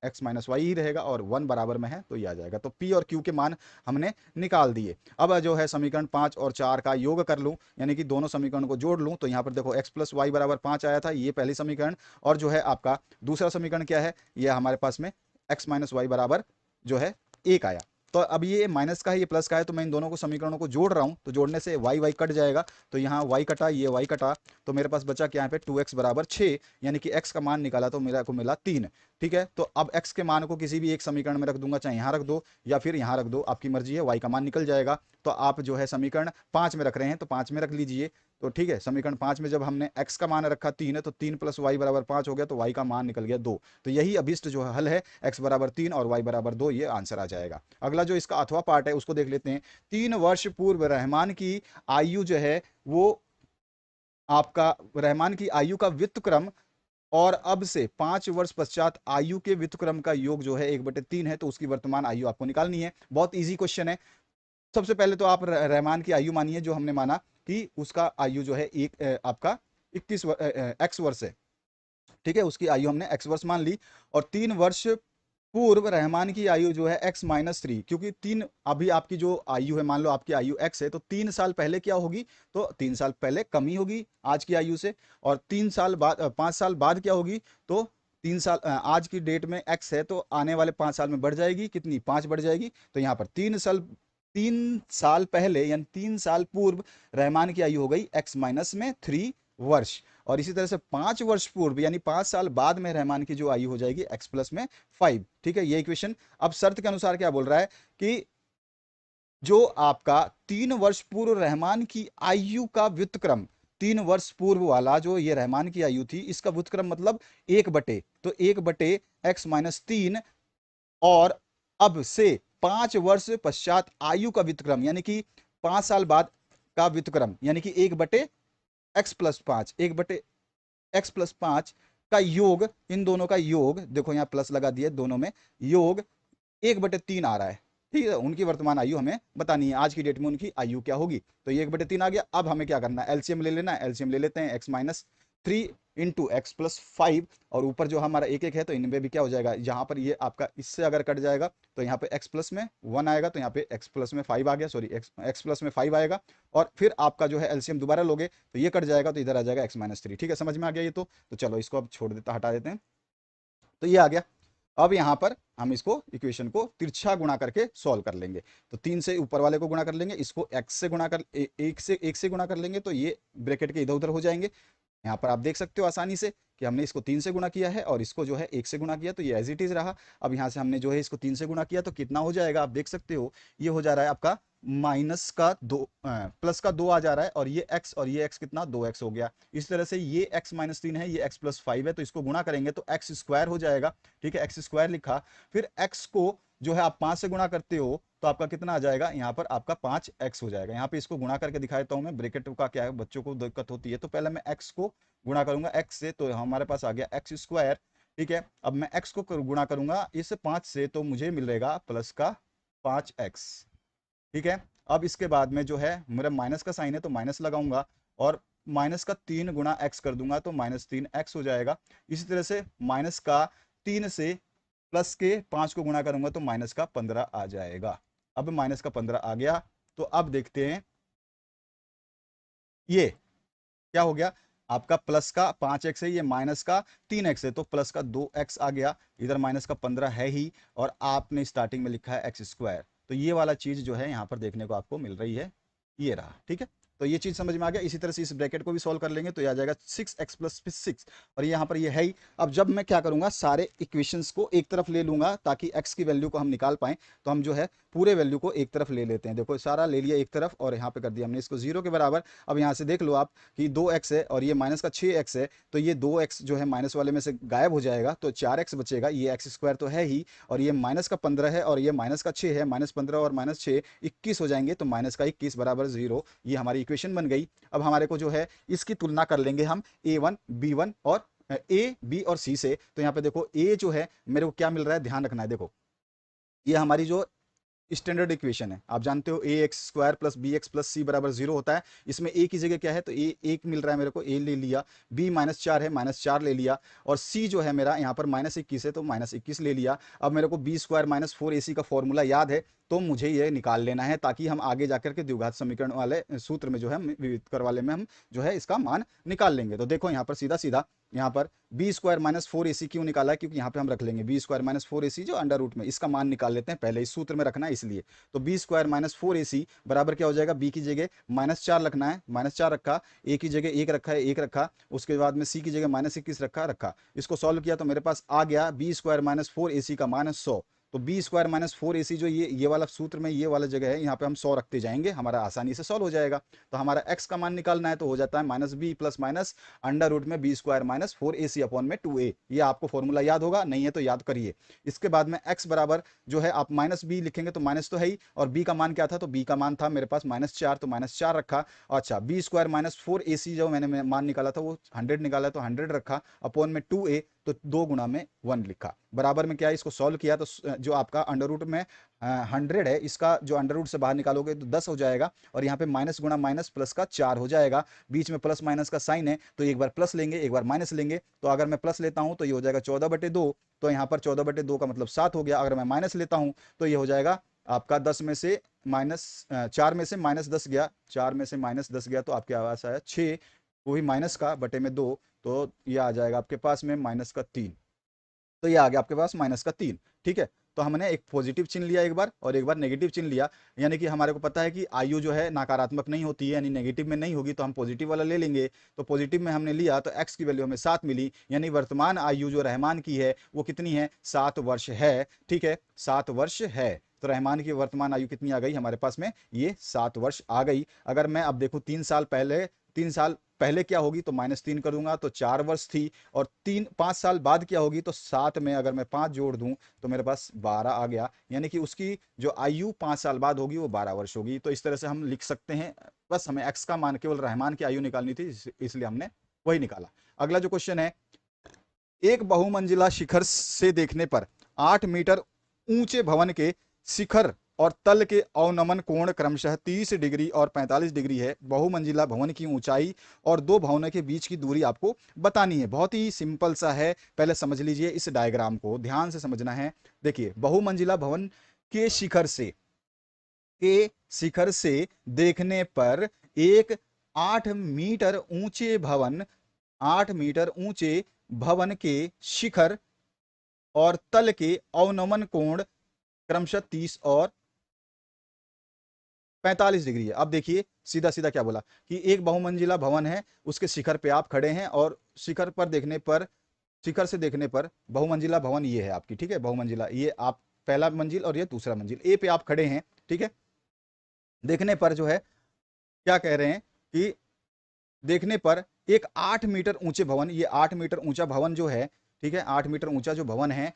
x - y ही रहेगा और 1 बराबर में है तो ये आ जाएगा। तो p और q के मान हमने निकाल दिए। अब जो है समीकरण 5 और 4 का योग कर लूं, यानी कि दोनों समीकरण को जोड़ लूं, तो यहाँ पर देखो x + y बराबर 5 आया था, ये पहली समीकरण, और जो है आपका दूसरा समीकरण क्या है, ये हमारे पास में x - y बराबर जो है 1 आया। तो अब ये माइनस का है, ये प्लस का है, तो मैं इन दोनों को समीकरणों को जोड़ रहा हूं, तो जोड़ने से y कट जाएगा, तो यहाँ y कटा, ये y कटा, तो मेरे पास बचा क्या, यहाँ पे 2x बराबर 6, यानी कि x का मान निकाला तो मेरे को मिला 3, ठीक है। तो अब x के मान को किसी भी एक समीकरण में रख दूंगा, चाहे यहाँ रख दो या फिर यहाँ रख दो, आपकी मर्जी है, y का मान निकल जाएगा। तो आप जो है समीकरण 5 में रख रहे हैं तो 5 में रख लीजिए, तो ठीक है। समीकरण 5 में जब हमने x का मान रखा 3 है, तो 3 + y बराबर 5 हो गया, तो y का मान निकल गया 2, तो यही अभिष्ट जो हल है, x बराबर 3 और y बराबर 2, ये आंसर आ जाएगा। अगला जो इसका अथवा पार्ट है उसको देख लेते हैं। 3 वर्ष पूर्व रहमान की आयु जो है वो आपका, रहमान की आयु का व्युत्क्रम और अब से 5 वर्ष पश्चात आयु के व्युत्क्रम का योग जो है 1/3 है, तो उसकी वर्तमान आयु आपको निकालनी है। बहुत इजी क्वेश्चन है। सबसे पहले तो आप रहमान की आयु मानिए, जो हमने माना कि उसका आयु जो है आपका 21 एक्स वर्ष है, ठीक है, उसकी आयु हमने x वर्ष मान ली। और 3 वर्ष पूर्व रहमान की आयु जो है x-3, क्योंकि 3 अभी आपकी जो आयु है, मान लो आपकी आयु x है, तो 3 साल पहले क्या होगी, तो 3 साल पहले कमी होगी आज की आयु से, और 3 साल बाद 5 साल बाद क्या होगी, तो 3 साल आज की डेट में x है, तो आने वाले 5 साल में बढ़ जाएगी, कितनी, 5 बढ़ जाएगी। तो यहाँ पर 3 साल पहले यानी 3 साल पूर्व रहमान की आयु हो गई x-3 वर्ष, और इसी तरह से 5 वर्ष पूर्व यानी 5 साल बाद में रहमान की जो आयु हो जाएगी x + 5, ठीक है, ये इक्वेशन। अब शर्त के अनुसार क्या बोल रहा है कि जो आपका 3 वर्ष पूर्व रहमान की आयु का व्युत्क्रम, 3 वर्ष पूर्व वाला जो ये रहमान की आयु थी, इसका व्युत्क्रम मतलब 1/, तो 1/x-3, और अब से 5 वर्ष पश्चात आयु का व्युत्क्रम यानी कि 5 साल बाद का व्युत्क्रम, यानी कि 1/x + 5, 1/x + 5 का योग, इन दोनों का योग देखो यहाँ प्लस लगा दिया दोनों में, योग 1/3 आ रहा है। ठीक है, उनकी वर्तमान आयु हमें बतानी है, आज की डेट में उनकी आयु क्या होगी। तो ये 1/3 आ गया। अब हमें क्या करना है, एलसीएम ले लेना है। एलसीएम ले लेते हैं, x-3 इंटू x+5, और ऊपर जो हमारा एक एक है तो इनमें भी क्या हो जाएगा, यहाँ पर ये आपका इससे अगर कट जाएगा तो यहाँ पे x प्लस में 1 आएगा, तो यहाँ पे x प्लस में 5 आ गया, सॉरी x प्लस में 5 आएगा। और फिर आपका जो है एलसीएम दोबारा लोगे तो ये कट जाएगा, तो इधर आ जाएगा x-3। ठीक है, समझ में आ गया ये तो चलो इसको अब छोड़ देता, हटा देते हैं। तो ये आ गया। अब यहाँ पर हम इसको इक्वेशन को तिरछा गुणा करके सॉल्व कर लेंगे। तो 3 से ऊपर वाले को गुणा कर लेंगे, इसको x से गुणा कर एक से गुणा कर लेंगे, तो ये ब्रैकेट के इधर उधर हो जाएंगे। यहाँ पर आप देख सकते हो आसानी से कि हमने इसको 3 से गुणा किया है और इसको जो है 1 से गुणा किया, तो ये एज इट इज रहा। अब यहाँ से हमने जो है इसको 3 से गुणा किया तो कितना हो जाएगा, आप देख सकते हो ये हो जा रहा है आपका +2 आ जा रहा है, और ये x और ये x कितना 2x हो गया। इस तरह से ये x-3 है, ये x+5 है, तो इसको गुणा करेंगे तो x² हो जाएगा। ठीक है, x² लिखा। फिर x को जो है आप 5 से गुणा करते हो तो आपका कितना आ जाएगा, यहाँ पर आपका 5x हो जाएगा। यहाँ पे इसको गुणा करके दिखा देता हूँ मैं, ब्रैकेट का क्या है बच्चों को दिक्कत होती है। तो पहले मैं x को गुणा करूंगा x से, तो हमारे पास आ गया x²। ठीक है, अब मैं x को गुणा करूंगा इस 5 से, तो मुझे मिलेगा प्लस का 5x। ठीक है, अब इसके बाद में जो है मेरा माइनस का साइन है तो माइनस लगाऊंगा, और माइनस का 3 गुणा x कर दूंगा तो -3x हो जाएगा। इसी तरह से माइनस का 3 से प्लस के 5 को गुणा करूंगा तो माइनस का 15 आ जाएगा। अब माइनस का 15 आ गया, तो अब देखते हैं ये क्या हो गया, आपका प्लस का 5x है, ये माइनस का 3x है, तो प्लस का 2x आ गया। इधर माइनस का 15 है ही, और आपने स्टार्टिंग में लिखा है x²। तो ये वाला चीज जो है यहाँ पर देखने को आपको मिल रही है, ये रहा। ठीक है, तो ये चीज समझ में आ गया। इसी तरह से इस ब्रैकेट को भी सॉल्व कर लेंगे तो ये आ जाएगा 6x+6, और यहाँ पर ये है ही। अब जब मैं क्या करूंगा, सारे इक्वेशंस को एक तरफ ले लूंगा ताकि x की वैल्यू को हम निकाल पाए। तो हम जो है पूरे वैल्यू को एक तरफ ले लेते हैं। देखो सारा ले लिया एक तरफ, और यहाँ पे कर दिया हमने इसको 0 के बराबर। अब यहाँ से देख लो आप कि 2x है और ये माइनस का 6x है, तो ये 2x जो है माइनस वाले में से गायब हो जाएगा, तो 4x बचेगा। ये x² तो है ही, और ये माइनस का 15 है, और ये माइनस का 6 है, -15 और -6 21 हो जाएंगे, तो माइनस का 21 बराबर 0। ये हमारी इक्वेशन बन गई। अब हमारे को जो है इसकी तुलना कर लेंगे हम a1 b1 और ए बी और सी से। तो यहाँ पे देखो a जो है मेरे को क्या मिल रहा है, ध्यान रखना है। देखो ये हमारी जो स्टैंडर्ड इक्वेशन है, आप जानते हो ax² + bx + c बराबर 0 होता है। इसमें a की जगह क्या है, तो a 1 मिल रहा है मेरे को, a ले लिया। b -4 है, -4 ले लिया। और c जो है मेरा यहाँ पर -21 है, तो -21 ले लिया। अब मेरे को b² - 4ac का फॉर्मूला याद है, तो मुझे ये निकाल लेना है, ताकि हम आगे जाकर के द्विघात समीकरण वाले सूत्र में जो है विविधकर वाले में हम जो है इसका मान निकाल लेंगे। तो देखो यहाँ पर सीधा सीधा यहाँ पर b² - 4ac क्यों निकाला है, क्योंकि यहाँ पे हम रख लेंगे b² - 4ac जो अंडर रूट में, इसका मान निकाल लेते हैं, पहले इस सूत्र में रखना है इसलिए। तो b² - 4ac बराबर क्या हो जाएगा, b की जगह -4 रखना है, -4 रखा, a की जगह 1 रखा है, 1 रखा, उसके बाद में c की जगह -21 रखा। इसको सॉल्व किया तो मेरे पास आ गया b² - 4ac का मान 100। तो b² - 4ac जो ये वाला सूत्र में ये वाला जगह है, यहाँ पे हम 100 रखते जाएंगे, हमारा आसानी से सॉल्व हो जाएगा। तो हमारा x का मान निकालना है, तो हो जाता है -b + माइनस अंडर रूट में b² - 4ac अपॉन में 2a। ये आपको फॉर्मूला याद होगा, नहीं है तो याद करिए। इसके बाद में x बराबर जो है आप -b लिखेंगे, तो माइनस तो है ही, और b का मान क्या था, तो b का मान था मेरे पास -4, तो -4 रखा। अच्छा, b² - 4ac जो मैंने मान निकाला था वो 100 निकाला, तो 100 रखा अपॉन में 2a, तो 2 गुना में 1 लिखा। बराबर में क्या है, इसको सॉल्व किया तो जो आपका अंडर रूट में 100 है, इसका जो अंडर रूट से बाहर निकालोगे तो 10 हो जाएगा, और यहाँ पे माइनस गुणा माइनस प्लस का 4 हो जाएगा। बीच में प्लस माइनस का साइन है, तो एक बार प्लस लेंगे एक बार माइनस लेंगे। तो अगर मैं प्लस लेता हूँ तो ये हो जाएगा 14/2, तो यहाँ पर 14/2 का मतलब 7 हो गया। अगर मैं माइनस लेता हूँ तो ये हो जाएगा आपका 10 में से -4 में से -10 गया, 4 में से -10 गया, तो आपके पास आया 6, वो भी माइनस का बटे में 2, तो ये आ जाएगा आपके पास में -3। तो ये आ गया आपके पास -3। ठीक है, तो हमने एक पॉजिटिव चिन्ह लिया एक बार, और एक बार नेगेटिव चिन्ह लिया, यानी कि हमारे को पता है कि आयु जो है नकारात्मक नहीं होती है, यानी नेगेटिव में नहीं होगी, तो हम पॉजिटिव वाला ले लेंगे। तो पॉजिटिव में हमने लिया तो x की वैल्यू हमें 7 मिली, यानी वर्तमान आयु जो रहमान की है वो कितनी है, 7 वर्ष है। ठीक है, 7 वर्ष है। तो रहमान की वर्तमान आयु कितनी आ गई हमारे पास में, ये 7 वर्ष आ गई। अगर मैं अब देखूं 3 साल पहले क्या होगी, तो -3 करूंगा तो 4 वर्ष थी, और 5 साल बाद क्या होगी, तो 7 में अगर मैं 5 जोड़ दूं तो मेरे पास 12 आ गया, यानी कि उसकी जो आयु 5 साल बाद होगी वो 12 वर्ष होगी। तो इस तरह से हम लिख सकते हैं। बस हमें x का मान केवल रहमान की आयु निकालनी थी, इसलिए हमने वही निकाला। अगला जो क्वेश्चन है एक बहुमंजिला शिखर से देखने पर 8 मीटर ऊंचे भवन के शिखर और तल के अवनमन कोण क्रमशः 30 डिग्री और 45 डिग्री है। बहुमंजिला भवन की ऊंचाई और दो भवनों के बीच की दूरी आपको बतानी है। बहुत ही सिंपल सा है, पहले समझ लीजिए इस डायग्राम को, ध्यान से समझना है। देखिए, बहुमंजिला भवन के शिखर से देखने पर एक 8 मीटर ऊंचे भवन 8 मीटर ऊंचे भवन के शिखर और तल के अवनमन कोण क्रमशः 30 और 45 डिग्री है। अब देखिए सीधा सीधा क्या बोला कि एक बहुमंजिला भवन है, उसके शिखर पे आप खड़े हैं और शिखर से देखने पर बहुमंजिला भवन ये है आपकी, ठीक है, बहुमंजिला, ये आप पहला मंजिल और ये दूसरा मंजिल, ए पे आप खड़े हैं, ठीक है। देखने पर जो है क्या कह रहे हैं कि देखने पर एक 8 मीटर ऊंचे भवन, ये 8 मीटर ऊंचा भवन जो है, ठीक है, 8 मीटर ऊंचा जो भवन है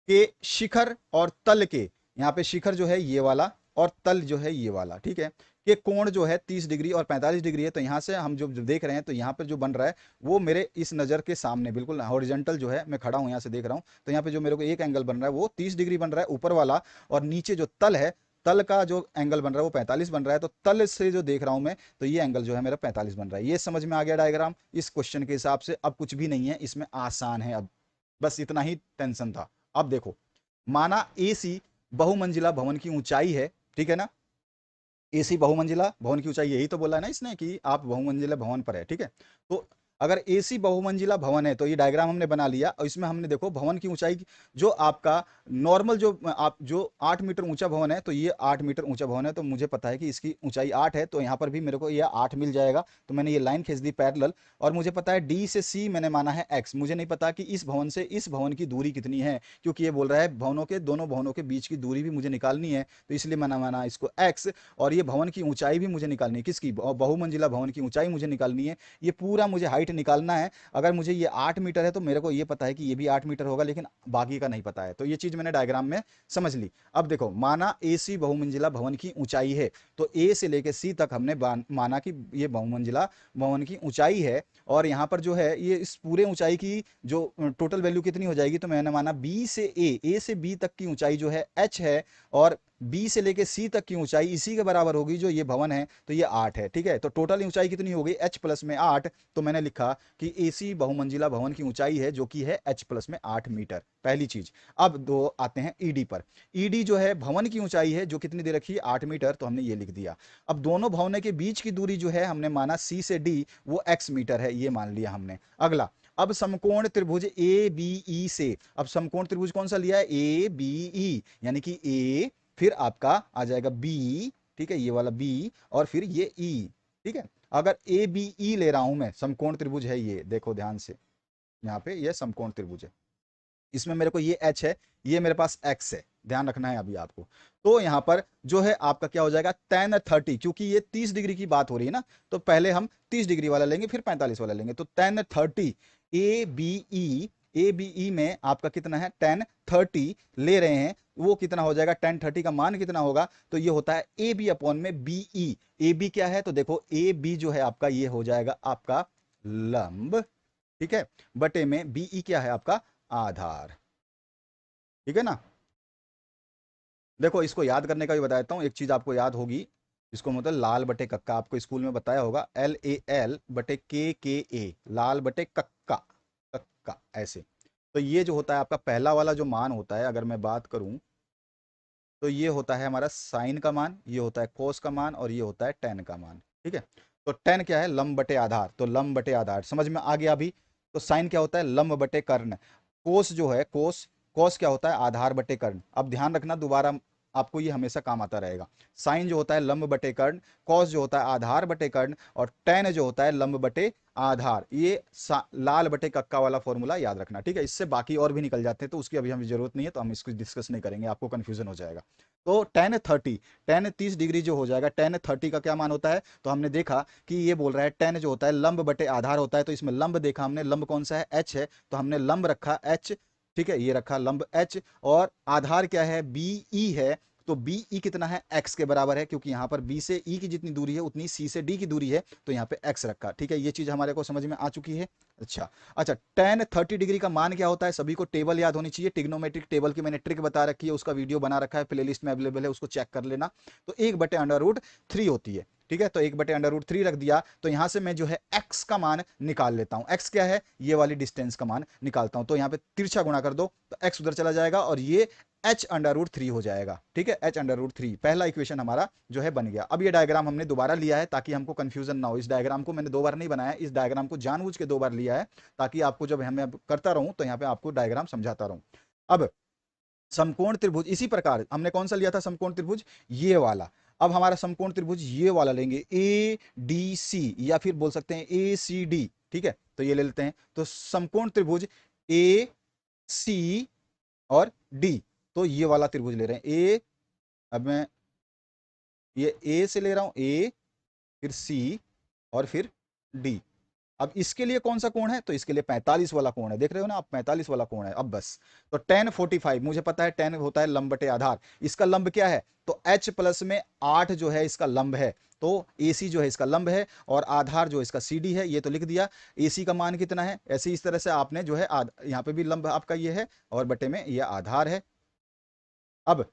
के शिखर और तल के, यहाँ पे शिखर जो है ये वाला और तल जो है ये वाला, ठीक है, के कोण जो है 30 डिग्री और 45 डिग्री है। तो यहाँ से हम जो देख रहे हैं, तो यहाँ पर जो बन रहा है वो मेरे इस नज़र के सामने बिल्कुल हॉरिजॉन्टल जो है, मैं खड़ा हूँ यहाँ से देख रहा हूँ, तो यहाँ पे जो मेरे को एक एंगल बन रहा है वो 30 डिग्री बन रहा है ऊपर वाला, और नीचे जो तल है, तल का जो एंगल बन रहा है वो 45 बन रहा है। तो तल से जो देख रहा हूं मैं, तो ये एंगल जो है मेरा 45 बन रहा है। ये समझ में आ गया डायग्राम इस क्वेश्चन के हिसाब से। अब कुछ भी नहीं है इसमें, आसान है, अब बस इतना ही टेंशन था। अब देखो, माना एसी बहुमंजिला भवन की ऊंचाई है, ठीक है ना, एसी बहुमंजिला भवन की ऊंचाई, यही तो बोला है ना इसने कि आप बहुमंजिला भवन पर है, ठीक है। तो अगर एसी बहुमंजिला भवन है तो ये डायग्राम हमने बना लिया, और इसमें हमने देखो भवन की ऊंचाई जो आपका नॉर्मल जो 8 मीटर ऊंचा भवन है, तो ये 8 मीटर ऊंचा भवन है, तो मुझे पता है कि इसकी ऊंचाई 8 है, तो यहाँ पर भी मेरे को ये 8 मिल जाएगा। तो मैंने ये लाइन खींच दी पैरेलल, और मुझे पता है डी से सी मैंने माना है एक्स। मुझे नहीं पता कि इस भवन से इस भवन की दूरी कितनी है, क्योंकि ये बोल रहा है दोनों भवनों के बीच की दूरी भी मुझे निकालनी है, तो इसलिए मैंने माना इसको एक्स। और ये भवन की ऊंचाई भी मुझे निकालनी है, किसकी, बहुमंजिला भवन की ऊंचाई मुझे निकालनी है। ये पूरा मुझे हाइट निकालना है। अगर मुझे ये 8 मीटर है तो मेरे को ये पता है कि ये भी 8 मीटर होगा, लेकिन बाकी का नहीं पता है। तो ये चीज मैंने डायग्राम में समझ ली। अब देखो, माना एसी बहुमंजिला भवन की ऊंचाई है, तो ए से लेकर सी तक हमने माना कि ये बहुमंजिला भवन की ऊंचाई है, और यहाँ पर जो है ये इस पूरे ऊंचाई की जो टोटल वैल्यू कितनी हो जाएगी, तो मैंने माना बी से ए से बी तक की ऊंचाई जो है एच है, और बी से लेके सी तक की ऊंचाई इसी के बराबर होगी जो ये भवन है, तो ये 8 है, ठीक है। तो टोटल ऊंचाई कितनी हो गई, एच प्लस में 8। तो मैंने लिखा कि एसी बहुमंजिला भवन की ऊंचाई है जो कि है एच प्लस में 8 मीटर, पहली चीज। अब दो आते हैं ईडी पर। ईडी जो है भवन की ऊंचाई है जो कितनी दे रखी है, 8 मीटर, तो हमने ये लिख दिया। अब दोनों भवनों के बीच की दूरी जो है हमने माना सी से डी वो एक्स मीटर है, ये मान लिया हमने। अगला, अब समकोण त्रिभुज ए बी ई से, अब समकोण त्रिभुज कौन सा लिया है, ए बी ई, यानी कि ए, फिर आपका आ जाएगा बी, ठीक है, ये वाला बी, और फिर ये ई, ठीक है। अगर ए बी ई ले रहा हूं मैं, समकोण त्रिभुज है ये, देखो ध्यान से, यहाँ पे ये समकोण त्रिभुज है, इसमें मेरे को ये एच है, ये मेरे पास एक्स है, ध्यान रखना है अभी आपको। तो यहां पर जो है आपका क्या हो जाएगा, tan 30, क्योंकि ये 30 डिग्री की बात हो रही है ना, तो पहले हम 30 डिग्री वाला लेंगे फिर 45 वाला लेंगे। तो tan 30 ए बी ई में आपका कितना है, tan 30 ले रहे हैं, वो कितना हो जाएगा, tan 30 का मान कितना होगा, तो ये होता है ए बी अपॉन में बी ई। ए बी क्या है, तो देखो ए बी जो है आपका ये हो जाएगा आपका लंब, ठीक है, बटे में बी ई क्या है आपका आधार, ठीक है ना। देखो इसको याद करने का भी बता देता हूँ, एक चीज आपको याद होगी, इसको मतलब लाल बटे कक्का, आपको स्कूल में बताया होगा, LAL बटे KKA, लाल बटे कक्का, कक्का ऐसे। तो ये जो होता है आपका पहला वाला जो मान होता है, अगर मैं बात करूं तो ये होता है हमारा साइन का मान, ये होता है कोस का मान, और ये होता है टेन का मान, ठीक है। तो टेन क्या है, लंब बटे आधार, तो लंब बटे आधार समझ में आ गया अभी। तो साइन क्या होता है, लंब बटे कर्ण। कोस जो है, कोस कोस क्या होता है, आधार बटे कर्ण। अब ध्यान रखना दोबारा, आपको ये हमेशा काम आता रहेगा। साइन जो होता है लंब बटे कर्ण, कॉस जो होता है आधार बटे कर्ण, और टेन जो होता है लंब बटे आधार। ये लाल बटे कक्का वाला फॉर्मूला याद रखना, ठीक है। इससे बाकी और भी निकल जाते हैं, तो उसकी अभी हमें जरूरत नहीं है, तो हम इसको डिस्कस नहीं करेंगे, आपको कंफ्यूजन हो जाएगा। तो tan 30 डिग्री जो हो जाएगा, tan 30 का क्या मान होता है, तो हमने देखा कि ये बोल रहा है tan जो होता है लंब बटे आधार होता है, तो इसमें लंब देखा हमने, लंब कौन सा है, h है, तो हमने लंब रखा h, ठीक है, ये रखा लंब h, और आधार क्या है, बी ई है, तो बी ई कितना है, एक्स के बराबर है, क्योंकि यहाँ पर बी से ई की जितनी दूरी है उतनी सी से डी की दूरी है, तो यहाँ पे एक्स रखा। ठीक है, ये चीज हमारे को समझ में आ चुकी है। अच्छा अच्छा, tan 30 डिग्री का मान क्या होता है, सभी को टेबल याद होनी चाहिए। टिग्नोमेट्रिक टेबल की मैंने ट्रिक बता रखी है, उसका वीडियो बना रखा है, प्लेलिस्ट में अवेलेबल है, उसको चेक कर लेना। तो 1/√3 होती है। ठीक है, तो 1/√3 रख दिया, तो यहां से मैं जो है x का मान निकाल लेता हूं। x क्या है, ये वाली डिस्टेंस का मान निकालता हूं। तो यहां पे तिरछा गुणा कर दो तो x उधर चला जाएगा और ये h√3 हो जाएगा। ठीक है, h√3 पहला इक्वेशन हमारा जो है बन गया। अब ये डायग्राम हमने दोबारा लिया है ताकि हमको कंफ्यूजन ना हो। इस डायग्राम को मैंने 2 बार नहीं बनाया, इस डायग्राम को जानबूझ के 2 बार लिया है ताकि आपको जब हमें करता रहूं तो यहाँ पे आपको डायग्राम समझाता रहूं। अब समकोण त्रिभुज, इसी प्रकार हमने कौन सा लिया था समकोण त्रिभुज, ये वाला। अब हमारा समकोण त्रिभुज ये वाला लेंगे, ए डी सी, या फिर बोल सकते हैं ए सी डी। ठीक है, तो ये ले लेते हैं। तो समकोण त्रिभुज ए सी और डी, तो ये वाला त्रिभुज ले रहे हैं ए। अब मैं ये ए से ले रहा हूं, ए फिर सी और फिर डी। अब इसके लिए कौन सा कोण है, तो इसके लिए 45 वाला कोण है, देख रहे हो ना आप, 45 वाला कोण है। अब बस तो tan 45, मुझे पता है tan होता है लंब बटे आधार, इसका लंब क्या है, तो h प्लस में 8 जो है इसका लंब है, तो AC जो है इसका लंब है और आधार जो इसका CD है, ये तो लिख दिया। AC का मान कितना है, ऐसे इस तरह से आपने जो है यहाँ पे भी लंब आपका ये है और बटे में ये आधार है। अब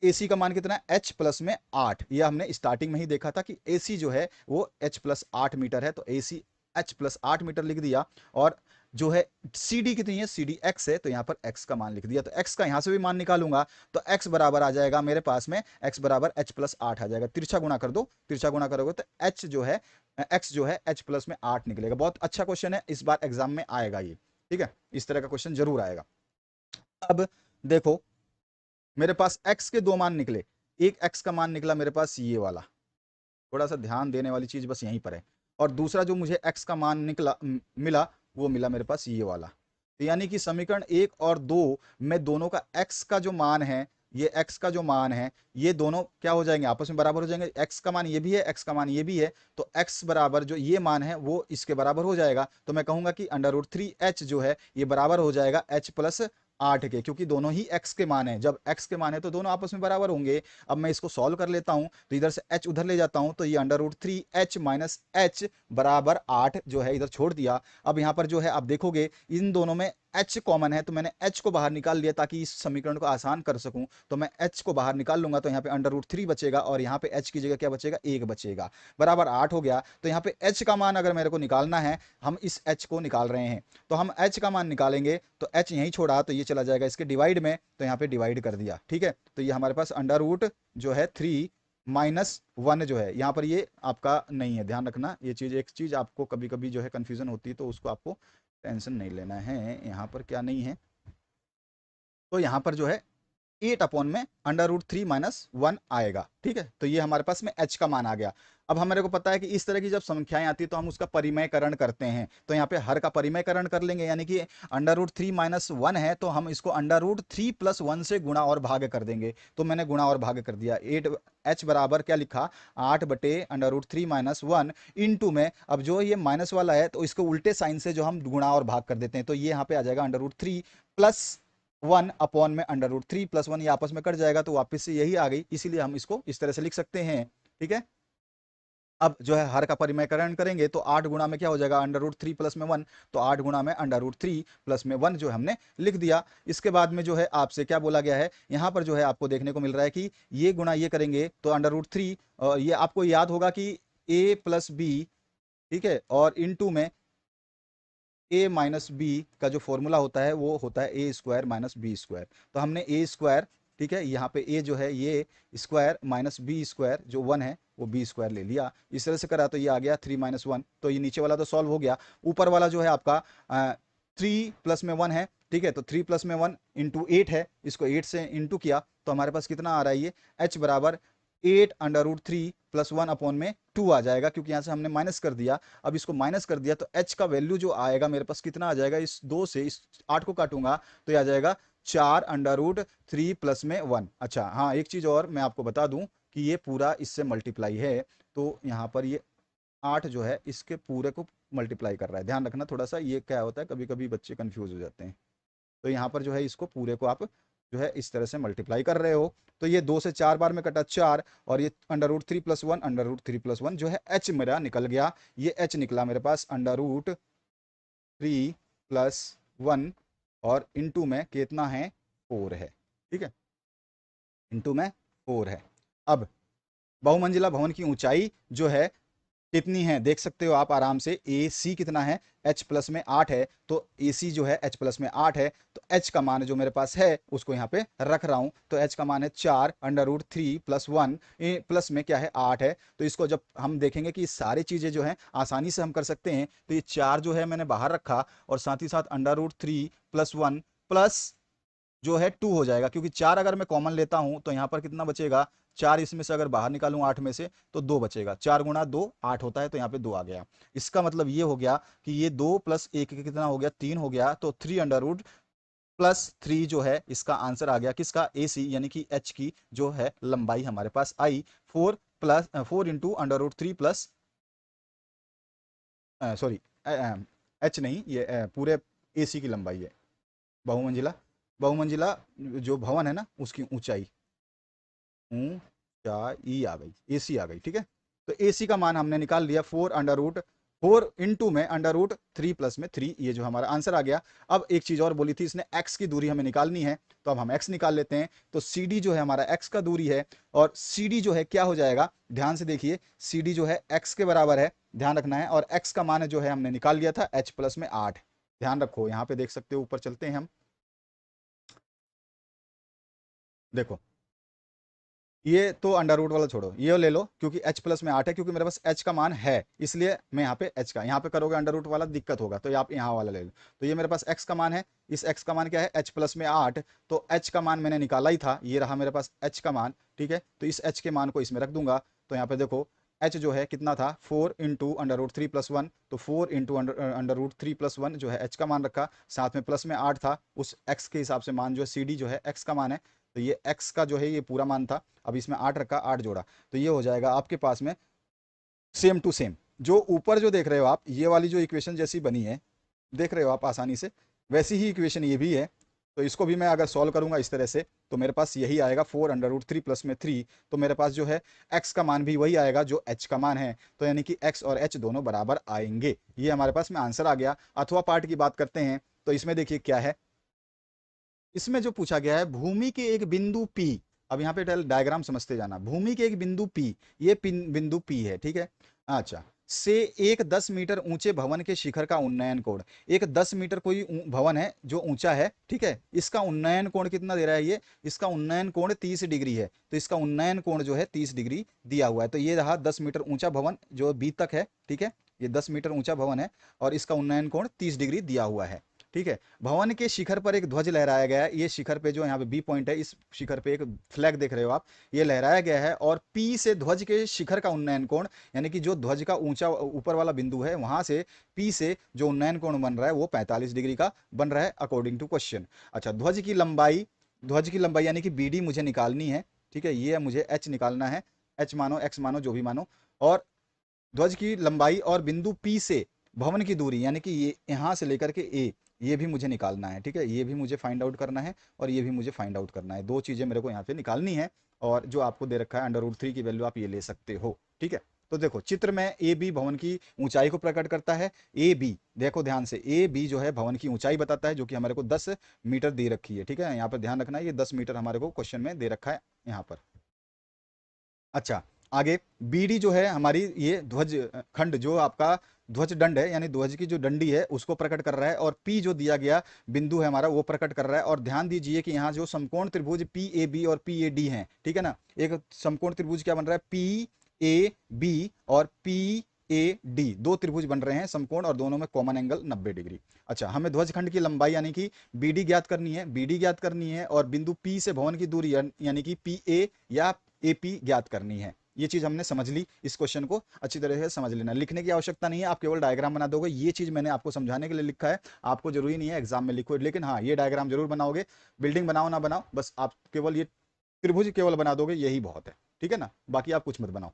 AC का मान कितना है, h प्लस में 8, यह हमने स्टार्टिंग में ही देखा था कि AC जो है वो h प्लस 8 मीटर है, तो AC h प्लस 8 मीटर लिख दिया। और जो है CD कितनी है, CD x है, तो यहाँ पर x का मान लिख दिया। तो x का यहाँ से भी मान निकालूंगा तो x बराबर आ जाएगा मेरे पास में, x बराबर h प्लस 8 आ जाएगा। तिरछा गुणा कर दो, तिरछा गुणा करोगे तो h जो है x जो है h प्लस में 8 निकलेगा। बहुत अच्छा क्वेश्चन है, इस बार एग्जाम में आएगा ये। ठीक है, इस तरह का क्वेश्चन जरूर आएगा। अब देखो मेरे पास x के 2 मान निकले, एक x का मान निकला मेरे पास ये वाला, थोड़ा सा ध्यान देने वाली चीज बस यहीं पर है। और दूसरा जो मुझे x का मान निकला मिला, वो मिला मेरे पास ये वाला। तो यानी कि समीकरण 1 और 2 में दोनों का x का जो मान है, ये x का जो मान है, ये दोनों क्या हो जाएंगे, आपस में बराबर हो जाएंगे। x का मान ये भी है, x का मान ये भी है, तो x बराबर जो ये मान है वो इसके बराबर हो जाएगा। तो मैं कहूंगा कि √3h जो है ये बराबर हो जाएगा h प्लस 8 के, क्योंकि दोनों ही x के मान है। जब x के मान है तो दोनों आपस में बराबर होंगे। अब मैं इसको सॉल्व कर लेता हूं, तो इधर से h उधर ले जाता हूं, तो ये √3h माइनस h बराबर 8 जो है इधर छोड़ दिया। अब यहां पर जो है आप देखोगे इन दोनों में h कॉमन है, तो मैंने h को बाहर निकाल लिया ताकि इस समीकरण को आसान कर सकूं। तो मैं h को बाहर निकाल लूंगा, तो यहाँ पे √3 बचेगा और यहाँ पे h की जगह क्या बचेगा, 1 बचेगा, बराबर 8 हो गया। तो यहाँ पे h का मान अगर मेरे को निकालना है, हम इस h को निकाल रहे हैं, तो हम h का मान निकालेंगे, तो h यहीं छोड़ा तो ये चला जाएगा इसके डिवाइड में, तो यहाँ पे डिवाइड कर दिया। ठीक है, तो ये हमारे पास अंडर जो है 3 -1 जो है यहाँ पर ये आपका नहीं है, ध्यान रखना ये चीज। एक चीज आपको कभी कभी जो है कंफ्यूजन होती है, तो उसको आपको टेंशन नहीं लेना है। यहाँ पर क्या नहीं है, तो यहाँ पर जो है 8/में √3 - 1 आएगा। ठीक है, तो ये हमारे पास में h का मान आ गया। अब हमारे को पता है कि इस तरह की जब संख्याएं आती है तो हम उसका परिमयकरण करते हैं, तो यहाँ पे हर का परिमयकरण कर लेंगे, यानी कि √3 - 1 है तो हम इसको √3 + 1 से गुणा और भाग कर देंगे। तो मैंने गुणा और भाग कर दिया, 8 h बराबर क्या लिखा, 8/√3 - 1 इंटू में, अब जो ये माइनस वाला है तो इसको उल्टे साइन से जो हम गुणा और भाग कर देते हैं, तो ये यहाँ पे आ जाएगा √3 + 1 में √3 + 1, ये आपस में कट जाएगा तो वापस से यही आ गई, इसीलिए हम इसको इस तरह से लिख सकते हैं। ठीक है, अब जो है हर का परिमयकरण करेंगे तो 8 गुणा में क्या हो जाएगा, √3 + 1, तो 8 गुणा में √3 + 1 जो हमने लिख दिया। इसके बाद में जो है आपसे क्या बोला गया है, यहाँ पर जो है आपको देखने को मिल रहा है कि ये गुणा ये करेंगे तो √3, ये आपको याद होगा कि a + b, ठीक है, और इनटू में a माइनस बी का जो फॉर्मूला होता है वो होता है a² - b²। तो हमने a², ठीक है, यहाँ पे a जो है ये स्क्वायर माइनस b² जो 1 है वो b² ले लिया, इस तरह से करा तो ये आ गया 3 - 1। तो ये नीचे वाला तो सॉल्व हो गया, ऊपर वाला जो है आपका 3 + में 1 है। ठीक है, तो 3 + में 1 इंटू 8 है, इसको 8 से इंटू किया तो हमारे पास कितना आ रहा है, ये h बराबर 8√3 + 1/2 आ जाएगा, क्योंकि यहाँ से हमने माइनस कर दिया। अब इसको माइनस कर दिया तो h का वैल्यू जो आएगा मेरे पास कितना आ जाएगा, इस 2 से इस 8 को काटूंगा तो ये आ जाएगा 4√3 + में 1। अच्छा हाँ, एक चीज़ और मैं आपको बता दूं कि ये पूरा इससे मल्टीप्लाई है, तो यहाँ पर ये 8 जो है इसके पूरे को मल्टीप्लाई कर रहा है। ध्यान रखना थोड़ा सा, ये क्या होता है कभी कभी बच्चे कंफ्यूज हो जाते हैं। तो यहाँ पर जो है इसको पूरे को आप जो है इस तरह से मल्टीप्लाई कर रहे हो, तो ये 2 से 4 बार में कटा 4, और ये √3 + 1 √3 + 1 जो है h मेरा निकल गया। ये h निकला मेरे पास √3 + 1, और इनटू में कितना है, 4 है। ठीक है, इनटू में 4 है। अब बहुमंजिला भवन की ऊंचाई जो है कितनी है, देख सकते हो आप आराम से। ए सी कितना है, एच प्लस में 8 है, तो ए सी जो है एच प्लस में 8 है, तो एच का मान जो मेरे पास है उसको यहाँ पे रख रहा हूँ, तो एच का मान है 4 √3 + 1, प्लस में क्या है 8 है। तो इसको जब हम देखेंगे कि सारी चीज़ें जो है आसानी से हम कर सकते हैं, तो ये 4 जो है मैंने बाहर रखा, और साथ ही साथ √3 + 1 प्लस जो है 2 हो जाएगा, क्योंकि 4 अगर मैं कॉमन लेता हूं तो यहां पर कितना बचेगा, 4 इसमें से अगर बाहर निकालूं 8 में से, तो 2 बचेगा। 4 गुणा 2 8 होता है, तो यहाँ पे 2 आ गया। इसका मतलब ये हो गया कि ये 2 + 1 कितना हो गया, 3 हो गया, तो 3 √3 जो है इसका आंसर आ गया किसका, ए सी, यानी कि एच की जो है लंबाई हमारे पास आई। 4 इंटू √3 प्लस, सॉरी, एच नहीं, ये पूरे ए सी की लंबाई है। बहुमंजिला बहुमंजिला जो भवन है ना उसकी ऊंचाई, ऊंचाई आ गई, एसी आ गई। ठीक है, तो एसी का मान हमने निकाल लिया, 4 इंटू में √3 प्लस में 3, ये जो हमारा आंसर आ गया। अब एक चीज और बोली थी इसने, एक्स की दूरी हमें निकालनी है, तो अब हम एक्स निकाल लेते हैं। तो सी डी जो है हमारा एक्स का दूरी है, और सी डी जो है क्या हो जाएगा, ध्यान से देखिए, सी डी जो है एक्स के बराबर है, ध्यान रखना है, और एक्स का मान जो है हमने निकाल लिया था एच प्लस में 8। ध्यान रखो, यहाँ पे देख सकते हो, ऊपर चलते हैं हम, देखो ये तो अंडर रूट वाला छोड़ो, ये ले लो, क्योंकि h प्लस में 8 है, क्योंकि मेरे पास h का मान है, इसलिए मैं यहाँ पे h का, यहाँ पे करोगे अंडर रूट वाला दिक्कत होगा, तो आप यहाँ वाला ले लो। तो ये मेरे पास x का मान है, इस x का मान क्या है, h प्लस में 8, तो h का मान मैंने निकाला ही था, ये रहा मेरे पास h का मान। ठीक है, तो इस h के मान को इसमें रख दूंगा, तो यहाँ पे देखो h जो है कितना था, 4 इंटू √3 + 1, तो 4 इंटू √3 + 1 जो है h का मान रखा, साथ में प्लस में 8 था, उस x के हिसाब से मान जो है सी डी जो है x का मान है, तो ये x का जो है ये पूरा मान था, अब इसमें 8 रखा, 8 जोड़ा, तो ये हो जाएगा आपके पास में सेम टू सेम। जो ऊपर जो देख रहे हो आप, ये वाली जो इक्वेशन जैसी बनी है, देख रहे हो आप आसानी से, वैसी ही इक्वेशन ये भी है। तो इसको भी मैं अगर सॉल्व करूंगा इस तरह से, तो मेरे पास यही आएगा, 4 √3 प्लस में 3, तो मेरे पास जो है x का मान भी वही आएगा जो h का मान है, तो यानी कि x और h दोनों बराबर आएंगे। ये हमारे पास में आंसर आ गया। अथवा पार्ट की बात करते हैं, तो इसमें देखिए क्या है, इसमें जो पूछा गया है, भूमि के एक बिंदु P, अब यहाँ पे डायग्राम समझते जाना, भूमि के एक बिंदु P, ये बिंदु P है, ठीक है, अच्छा, से एक 10 मीटर ऊंचे भवन के शिखर का उन्नयन कोण, एक 10 मीटर कोई भवन है जो ऊंचा है, ठीक है, इसका उन्नयन कोण कितना दे रहा है, ये इसका उन्नयन कोण 30 डिग्री है, तो इसका उन्नयन कोण जो है 30 डिग्री दिया हुआ है। तो ये रहा 10 मीटर ऊंचा भवन जो बी तक है, ठीक है, ये 10 मीटर ऊंचा भवन है, और इसका उन्नयन कोण 30 डिग्री दिया हुआ है। ठीक है, भवन के शिखर पर एक ध्वज लहराया गया है, ये शिखर पे जो यहाँ पे बी पॉइंट है, इस शिखर पे एक फ्लैग देख रहे हो आप, ये लहराया गया है, और पी से ध्वज के शिखर का उन्नयन कोण, यानी कि जो ध्वज का ऊंचा ऊपर वाला बिंदु है वहां से पी से जो उन्नयन कोण बन रहा है वो 45 डिग्री का बन रहा है अकॉर्डिंग टू क्वेश्चन। अच्छा, ध्वज की लंबाई यानी कि बी डी मुझे निकालनी है, ठीक है, ये मुझे एच निकालना है, एच मानो एक्स मानो जो भी मानो, और ध्वज की लंबाई और बिंदु P से भवन की दूरी, यानी कि ये यहाँ से लेकर के A, ये भी मुझे निकालना है। ठीक है, ये भी मुझे फाइंड आउट करना है, और ये भी मुझे फाइंड आउट करना है, दो चीज़ें मेरे को यहाँ पे निकालनी है, और जो आपको दे रखा है √3 की वैल्यू आप ये ले सकते हो। ठीक है, तो देखो चित्र में ए बी भवन की ऊंचाई को प्रकट करता है। ए बी देखो ध्यान से, ए बी जो है भवन की ऊंचाई बताता है, जो कि हमारे को 10 मीटर दे रखी है। ठीक है, यहाँ पर ध्यान रखना है, ये 10 मीटर हमारे को क्वेश्चन में दे रखा है यहाँ पर। अच्छा, आगे बीडी जो है हमारी, ये ध्वज खंड जो आपका ध्वज दंड है, यानी ध्वज की जो डंडी है उसको प्रकट कर रहा है, और पी जो दिया गया बिंदु है हमारा वो प्रकट कर रहा है। और ध्यान दीजिए कि यहाँ जो समकोण त्रिभुज पी ए बी और पी ए डी है, ठीक है ना, एक समकोण त्रिभुज क्या बन रहा है, पी ए बी और पी ए डी, दो त्रिभुज बन रहे हैं समकोण, और दोनों में कॉमन एंगल 90 डिग्री। अच्छा, हमें ध्वज खंड की लंबाई यानी कि बीडी ज्ञात करनी है, बीडी ज्ञात करनी है, और बिंदु पी से भवन की दूरी यानी कि पी ए या एपी ज्ञात करनी है। ये चीज हमने समझ ली, इस क्वेश्चन को अच्छी तरह से समझ लेना, लिखने की आवश्यकता नहीं है, आप केवल डायग्राम बना दोगे। ये चीज मैंने आपको समझाने के लिए लिखा है, आपको जरूरी नहीं है एग्जाम में लिखो, लेकिन हाँ ये डायग्राम जरूर बनाओगे, बिल्डिंग बनाओ ना बनाओ, बस आप केवल ये त्रिभुज केवल बना दोगे, यही बहुत है। ठीक है ना, बाकी आप कुछ मत बनाओ।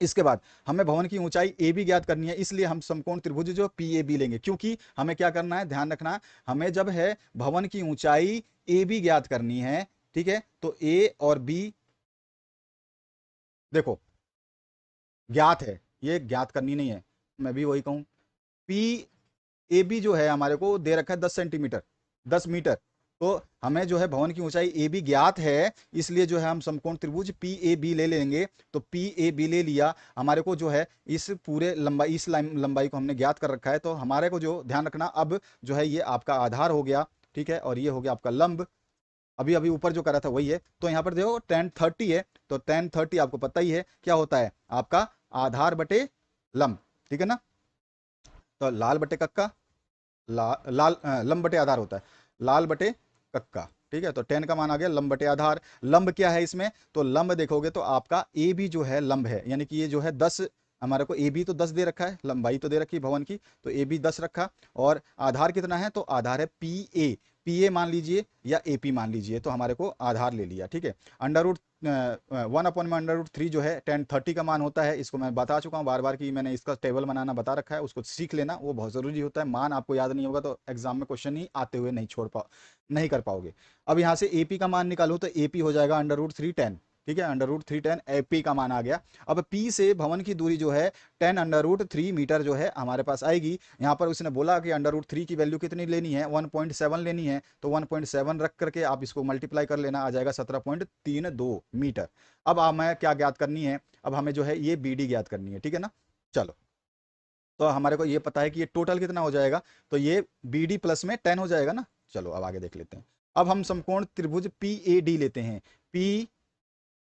इसके बाद हमें भवन की ऊंचाई ए बी ज्ञात करनी है, इसलिए हम समकोण त्रिभुज जो पी ए बी लेंगे, क्योंकि हमें क्या करना है, ध्यान रखना, हमें जब है भवन की ऊंचाई ए बी ज्ञात करनी है, ठीक है, तो ए और बी देखो ज्ञात है, ये ज्ञात करनी नहीं है, मैं भी वही कहूं, पी ए बी जो है हमारे को दे रखा है 10 सेंटीमीटर, 10 मीटर, तो हमें जो है भवन की ऊंचाई ए बी ज्ञात है, इसलिए जो है हम समकोण त्रिभुज पी ए बी ले लेंगे। तो पी ए बी ले लिया, हमारे को जो है इस पूरे लंबाई, इस लंबाई को हमने ज्ञात कर रखा है, तो हमारे को जो ध्यान रखना, अब जो है ये आपका आधार हो गया, ठीक है, और ये हो गया आपका लंब, अभी अभी ऊपर जो करा था वही है। तो यहाँ पर देखो tan 30 है, तो tan 30 आपको पता ही है क्या होता है, आपका आधार बटे लंब, ठीक है ना, तो लाल बटे कक्का, लाल लंब बटे आधार होता है, लाल बटे कक्का, ठीक है, तो 10 का मान आ गया लंब बटे आधार। लंब क्या है इसमें, तो लंब देखोगे तो आपका ए बी जो है लंब है, यानी कि ये जो है 10, हमारे को ए बी तो 10 दे रखा है, लंबाई तो दे रखी है भवन की, तो ए बी 10 रखा, और आधार कितना है, तो आधार है पी ए मान लीजिए या ए पी मान लीजिए, तो हमारे को आधार ले लिया, ठीक है। अंडर रूट 1/√3 जो है 10/30 का मान होता है, इसको मैं बता चुका हूँ बार बार कि मैंने इसका टेबल बनाना बता रखा है, उसको सीख लेना, वो बहुत ज़रूरी होता है, मान आपको याद नहीं होगा तो एग्जाम में क्वेश्चन ही आते हुए नहीं कर पाओगे। अब यहाँ से ए पी का मान निकालो, तो ए पी हो जाएगा √310, ठीक है, √310 ए पी का मान आ गया। अब पी से भवन की दूरी जो है 10√3 मीटर जो है हमारे पास आएगी। यहाँ पर उसने बोला कि √3 की वैल्यू कितनी लेनी है, 1.7 लेनी है, तो 1.7 रख करके आप इसको मल्टीप्लाई कर लेना, आ जाएगा 17.32 मीटर। अब हमें क्या ज्ञात करनी है, अब हमें जो है ये बी डी ज्ञात करनी है, ठीक है ना। चलो, तो हमारे को ये पता है कि ये टोटल कितना हो जाएगा, तो ये बी डी प्लस में 10 हो जाएगा ना। चलो अब आगे देख लेते हैं। अब हम समकोण त्रिभुज पी ए डी लेते हैं, पी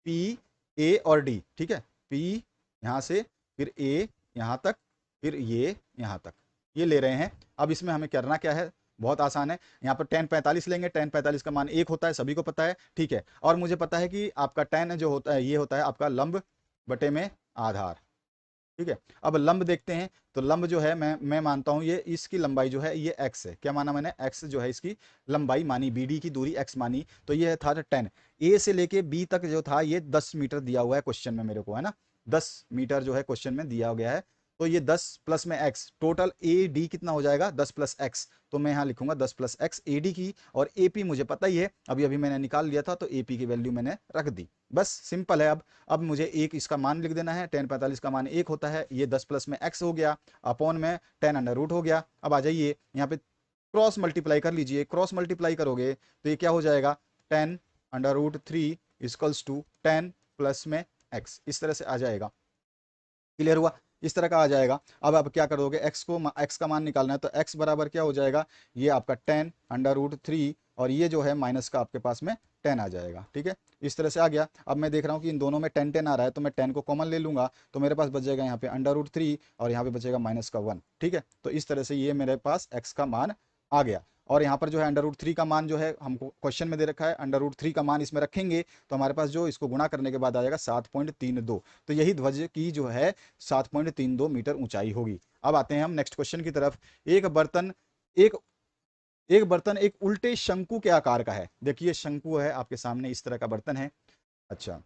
पी ए और डी, ठीक है, पी यहाँ से, फिर ए यहाँ तक, फिर ये यहाँ तक, ये ले रहे हैं। अब इसमें हमें करना क्या है, बहुत आसान है, यहाँ पर tan 45 लेंगे, tan 45 का मान 1 होता है, सभी को पता है, ठीक है, और मुझे पता है कि आपका tan जो होता है ये होता है आपका लंब बटे में आधार, ठीक है। अब लंब देखते हैं, तो लंब जो है मैं मानता हूं ये इसकी लंबाई जो है ये x है, क्या माना मैंने, x जो है इसकी लंबाई मानी, BD की दूरी x मानी, तो ये था 10, A से लेके B तक जो था ये 10 मीटर दिया हुआ है क्वेश्चन में मेरे को, है ना, 10 मीटर जो है क्वेश्चन में दिया गया है, तो ये 10 प्लस में x, टोटल AD कितना हो जाएगा 10 प्लस x, तो मैं यहाँ लिखूंगा 10 प्लस x AD की, और AP मुझे पता ही है, अभी अभी मैंने निकाल लिया था, तो AP की वैल्यू मैंने रख दी, बस सिंपल है। अब मुझे एक इसका मान लिख देना है, tan 45 का मान 1 होता है, ये 10 प्लस में x हो गया, अपॉन में 10 अंडर रूट हो गया। अब आ जाइए यहाँ पे क्रॉस मल्टीप्लाई कर लीजिए, क्रॉस मल्टीप्लाई करोगे तो ये क्या हो जाएगा, 10√3 इक्वल्स टू 10 प्लस में x, इस तरह से आ जाएगा, क्लियर हुआ, इस तरह का आ जाएगा। अब आप क्या करोगे, x का मान निकालना है, तो x बराबर क्या हो जाएगा, ये आपका 10√3, और ये जो है माइनस का आपके पास में 10 आ जाएगा, ठीक है, इस तरह से आ गया। अब मैं देख रहा हूँ कि इन दोनों में 10 आ रहा है, तो मैं 10 को कॉमन ले लूंगा, तो मेरे पास बच जाएगा यहाँ पे √3, और यहाँ पे बचेगा माइनस का 1, ठीक है, तो इस तरह से ये मेरे पास x का मान आ गया। और यहाँ पर जो है √3 का मान जो है हमको क्वेश्चन में दे रखा है, √3 का मान इसमें रखेंगे तो हमारे पास जो इसको गुणा करने के बाद आ जाएगा 7.32, तो यही ध्वज की जो है 7.32 मीटर ऊंचाई होगी। अब आते हैं हम नेक्स्ट क्वेश्चन की तरफ। एक एक बर्तन एक उल्टे शंकु के आकार का है, देखिए शंकु है आपके सामने, इस तरह का बर्तन है, अच्छा,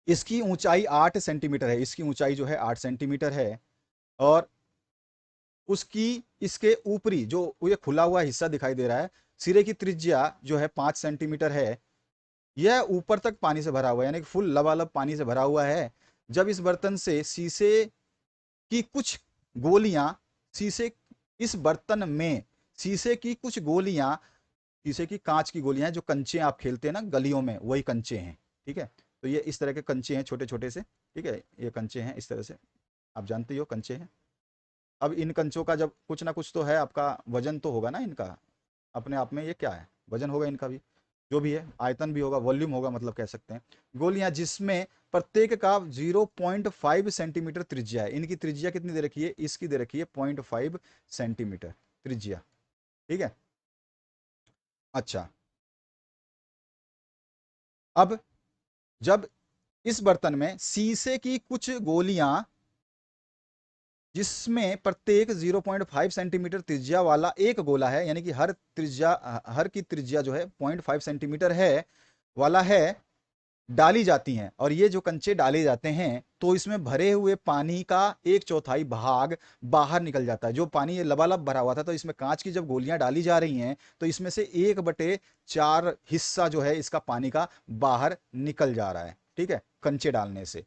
इसकी ऊंचाई 8 सेंटीमीटर है, इसकी ऊंचाई जो है 8 सेंटीमीटर है, और उसकी इसके ऊपरी जो ये खुला हुआ हिस्सा दिखाई दे रहा है, सिरे की त्रिज्या जो है 5 सेंटीमीटर है, यह ऊपर तक पानी से भरा हुआ है, यानी कि फुल लबालब पानी से भरा हुआ है। जब इस बर्तन से शीशे की कुछ गोलियां, शीशे इस बर्तन में शीशे की कुछ गोलियां, शीशे की कांच की गोलियां जो कंचे आप खेलते हैं ना गलियों में, वही कंचे हैं, ठीक है, तो ये इस तरह के कंचे हैं छोटे छोटे से, ठीक है, ये कंचे हैं इस तरह से, आप जानते ही हो कंचे हैं। अब इन कंचों का जब कुछ ना कुछ तो है, आपका वजन तो होगा ना इनका, अपने आप में ये क्या है, वजन होगा इनका भी, जो भी है आयतन भी होगा, वॉल्यूम होगा, मतलब कह सकते हैं। गोलियां जिसमें प्रत्येक का 0.5 सेंटीमीटर त्रिज्या है, इनकी त्रिज्या कितनी दे रखी है, इसकी दे रखी है 0.5 सेंटीमीटर त्रिज्या, ठीक है। अच्छा, अब जब इस बर्तन में शीशे की कुछ गोलियां जिसमें प्रत्येक 0.5 सेंटीमीटर त्रिज्या वाला एक गोला है, यानी कि हर की त्रिज्या जो है 0.5 सेंटीमीटर है वाला है, डाली जाती हैं, और ये जो कंचे डाले जाते हैं तो इसमें भरे हुए पानी का एक चौथाई भाग बाहर निकल जाता है। जो पानी ये लबालब भरा हुआ था, तो इसमें कांच की जब गोलियां डाली जा रही हैं तो इसमें से 1/4 हिस्सा जो है इसका पानी का बाहर निकल जा रहा है। ठीक है, कंचे डालने से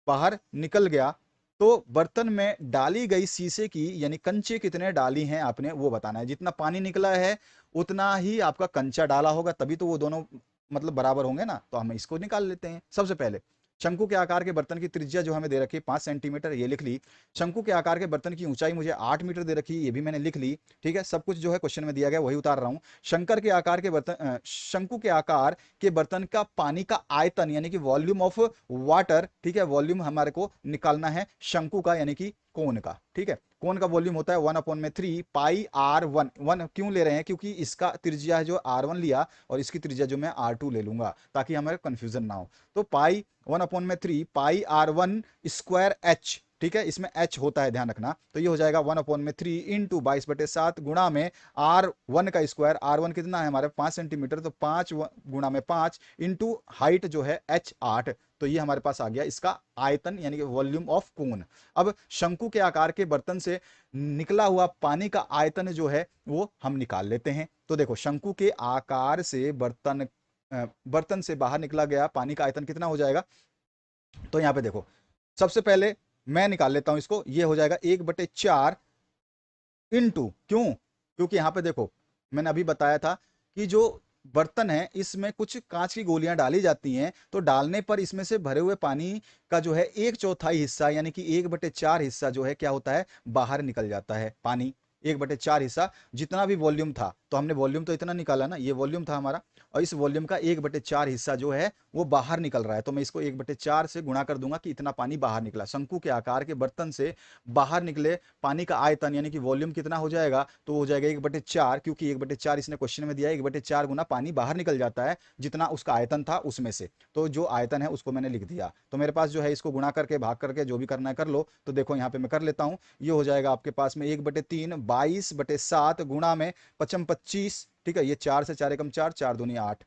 बाहर निकल गया। तो बर्तन में डाली गई शीशे की यानी कंचे कितने डाली हैं आपने वो बताना है। जितना पानी निकला है उतना ही आपका कंचा डाला होगा, तभी तो वो दोनों मतलब बराबर होंगे ना। तो हम इसको निकाल लेते हैं। सबसे पहले शंकु के आकार के बर्तन की त्रिज्या जो हमें दे रखी है 5 सेंटीमीटर, ये लिख ली। शंकु के आकार के बर्तन की ऊंचाई मुझे 8 मीटर दे रखी है, ये भी मैंने लिख ली। ठीक है, सब कुछ जो है क्वेश्चन में दिया गया वही उतार रहा हूं। शंकर के आकार के बर्तन शंकु के आकार के बर्तन का पानी का आयतन यानी कि वॉल्यूम ऑफ वाटर, ठीक है, वॉल्यूम हमारे को निकालना है शंकु का यानी कि कोन का। ठीक है, कोन का वॉल्यूम होता है 1/3 पाई R1। वन क्यों ले रहे हैं, क्योंकि इसका त्रिज्या है जो R1 लिया और इसकी त्रिज्या जो मैं R2 ले लूंगा ताकि हमारे कंफ्यूजन ना हो। तो पाई 1/3 पाई R1 स्क्वायर H। ठीक है, इसमें H होता है, ध्यान रखना। तो ये हो जाएगा 1/3 इंटू 22/7 गुणा में R1 का स्क्वायर। R1 कितना है हमारे 5 सेंटीमीटर, तो 5 गुणा में 5 इंटू हाइट जो है H8। तो ये हमारे पास आ गया इसका आयतन यानी कि वॉल्यूम ऑफ कोन। अब शंकु के आकार के बर्तन से निकला हुआ पानी का आयतन जो है वो हम निकाल लेते हैं। तो देखो शंकु के आकार से बर्तन से बाहर निकला गया पानी का आयतन कितना हो जाएगा। तो यहां पे देखो सबसे पहले मैं निकाल लेता हूं इसको। ये हो जाएगा 1/4 इंटू, क्यों, क्योंकि यहां पे देखो मैंने अभी बताया था कि जो बर्तन है इसमें कुछ कांच की गोलियां डाली जाती हैं, तो डालने पर इसमें से भरे हुए पानी का जो है एक चौथाई हिस्सा यानी कि 1/4 हिस्सा जो है क्या होता है बाहर निकल जाता है। पानी 1/4 हिस्सा, जितना भी वॉल्यूम था, तो हमने वॉल्यूम तो इतना निकाला ना, ये वॉल्यूम था हमारा, और इस वॉल्यूम का 1/4 हिस्सा जो है वो बाहर निकल रहा है। तो मैं इसको 1/4 से गुणा कर दूंगा कि इतना पानी बाहर निकला। शंकु के आकार के बर्तन से बाहर निकले पानी का आयतन यानी कि वॉल्यूम कितना हो जाएगा, तो हो जाएगा 1/4, क्योंकि 1/4 इसने क्वेश्चन में दिया है, 1/4 गुना पानी बाहर निकल जाता है जितना उसका आयतन था उसमें से। तो जो आयतन है उसको मैंने लिख दिया। तो मेरे पास जो है इसको गुणा करके भाग करके जो भी करना है कर लो। तो देखो यहाँ पे मैं कर लेता हूँ। ये हो जाएगा आपके पास में 1/3 22/7 गुणा में 55 25। ठीक है, ये 4 से 4 एकम 4, 4 दूनी 8,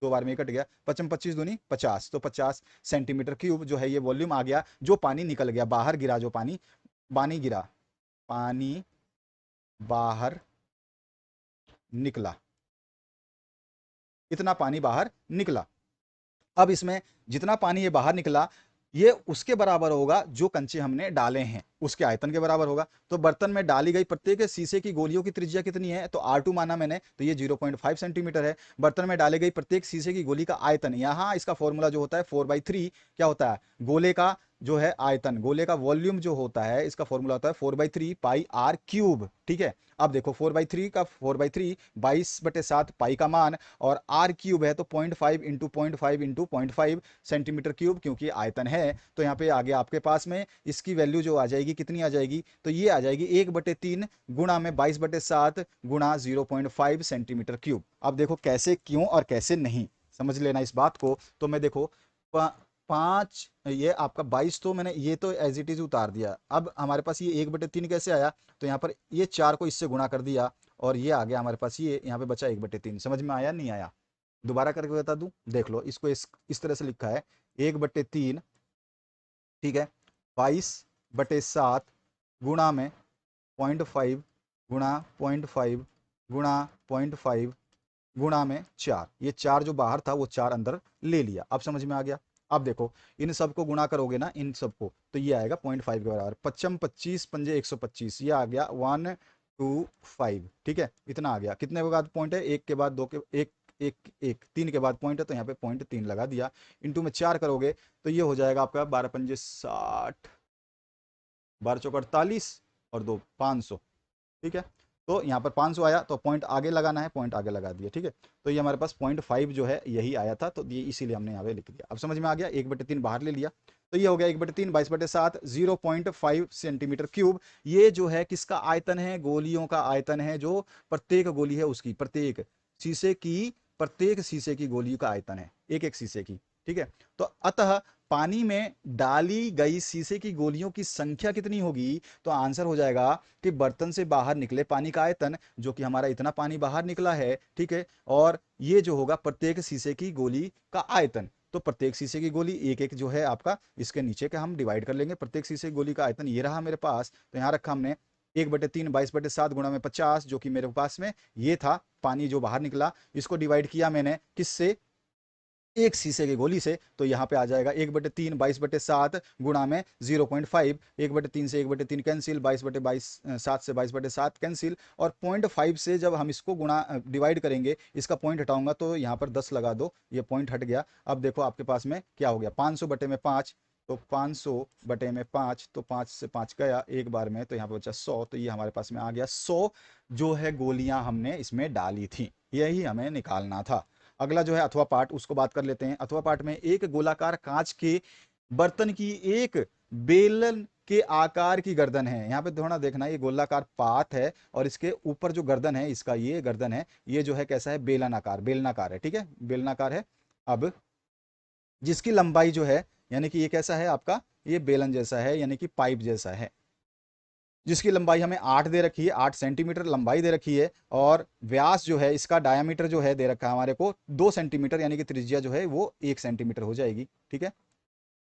दो बार में कट गया, 55 दूनी 50, तो 50 सेंटीमीटर क्यूब जो है ये वॉल्यूम आ गया। जो पानी निकल गया बाहर गिरा, जो पानी पानी गिरा, पानी बाहर निकला, इतना पानी बाहर निकला। अब इसमें जितना पानी ये बाहर निकला ये उसके बराबर होगा जो कंचे हमने डाले हैं उसके आयतन के बराबर होगा। तो बर्तन में डाली गई प्रत्येक शीशे की गोलियों की त्रिज्या कितनी है, तो R2 माना मैंने, तो ये 0.5 सेंटीमीटर है। बर्तन में डाली गई प्रत्येक शीशे की गोली का आयतन, यहाँ इसका फॉर्मूला जो होता है 4/3 क्या होता है, गोले का जो है आयतन, गोले का वॉल्यूम जो होता है इसका फॉर्मूला होता है 4/3 पाई R3। ठीक है, अब देखो 4/3 का 4/3 22/7 पाई का मान, और R3 है तो 0.5 इंटू 0.5 इंटू 0.5 सेंटीमीटर क्यूब, क्योंकि आयतन है। तो यहाँ पे आगे आपके पास में इसकी वैल्यू जो आ जाएगी कितनी आ जाएगी, तो ये आ जाएगी 1/3 गुणा में 22/7 गुणा 0.5 सेंटीमीटर क्यूब। अब देखो कैसे, क्यों और कैसे नहीं, समझ लेना इस बात को। तो मैं देखो 5, ये आपका 22 तो मैंने ये तो एज इट इज उतार दिया। अब हमारे पास ये 1/3 कैसे आया, तो यहाँ पर ये 4 को इससे गुणा कर दिया और ये आ गया हमारे पास, ये यहाँ पे बचा 1/3। समझ में आया नहीं आया, दोबारा करके बता दूं, देख लो इसको इस तरह से लिखा है 1/3, ठीक है, 22/7 गुणा में 0.5 गुणा 0.5 गुणा 0.5 गुणा में 4। ये 4 जो बाहर था वो 4 अंदर ले लिया। अब समझ में आ गया। अब देखो इन सबको गुणा करोगे ना, इन सबको, तो ये आएगा 0.5 के बराबर। 55 25 पंजे 125, ये आ गया 125। ठीक है, इतना आ गया। कितने के बाद पॉइंट है, एक के बाद दो के एक एक एक 3 के बाद पॉइंट है, तो यहाँ पे 0.3 लगा दिया। इंटू में 4 करोगे तो ये हो जाएगा आपका 12 पंजे 60, 12 चौक 48 और 2 500। ठीक है, तो यहाँ पर 500 आया तो पॉइंट आगे लगाना है, पॉइंट आगे लगा दिया। ठीक है, तो ये हमारे पास 0.5 जो है यही आया था, तो ये इसीलिए हमने यहाँ पे लिख दिया। अब समझ में आ गया, 1/3 बाहर ले लिया, तो ये हो गया 1/3 22/7 0.5 सेंटीमीटर क्यूब। ये जो है किसका आयतन है, गोलियों का आयतन है, जो प्रत्येक गोली है उसकी, प्रत्येक शीशे की गोली का आयतन है, एक एक शीशे की। ठीक है, तो अतः पानी में डाली गई शीशे की गोलियों की संख्या कितनी होगी, तो आंसर हो जाएगा कि बर्तन से बाहर निकले पानी का आयतन, जो कि हमारा इतना पानी बाहर निकला है। ठीक है, और ये जो होगा प्रत्येक शीशे की गोली का आयतन, तो प्रत्येक शीशे की गोली एक एक जो है आपका इसके नीचे का हम डिवाइड कर लेंगे। प्रत्येक शीशे की गोली का आयतन ये रहा मेरे पास, तो यहाँ रखा हमने 1/3 22/7 गुणा में 50, जो कि मेरे पास में ये था पानी जो बाहर निकला। इसको डिवाइड किया मैंने किससे, एक शीशे की गोली से, तो यहाँ पे आ जाएगा 1/3 22/7 गुणा में 0.5, 1/3 से 1/3 कैंसिल, 22/7 से 22/7 कैंसिल, और 0.5 से जब हम इसको गुणा डिवाइड करेंगे, इसका पॉइंट हटाऊंगा तो यहाँ पर 10 लगा दो, ये पॉइंट हट गया। अब देखो आपके पास में क्या हो गया, 500/5, तो 500/5, तो 5 से 5 गया एक बार में, तो यहाँ पर बचा 100, तो ये हमारे पास में आ गया 100 जो है गोलियां हमने इसमें डाली थी, यही हमें निकालना था। अगला जो है अथवा पाठ, उसको बात कर लेते हैं। अथवा पाठ में एक गोलाकार कांच के बर्तन की एक बेलन के आकार की गर्दन है। यहाँ पे थोड़ा देखना, ये गोलाकार पात है और इसके ऊपर जो गर्दन है, इसका ये गर्दन है, ये जो है कैसा है, बेलन आकार, बेलनाकार है, ठीक है, बेलनाकार है। अब जिसकी लंबाई जो है, यानी कि ये कैसा है आपका, ये बेलन जैसा है, यानी कि पाइप जैसा है, जिसकी लंबाई हमें 8 दे रखी है, 8 सेंटीमीटर लंबाई दे रखी है, और व्यास जो है इसका डायमीटर जो है दे रखा है हमारे को 2 सेंटीमीटर, यानी कि त्रिज्या जो है वो 1 सेंटीमीटर हो जाएगी, ठीक है।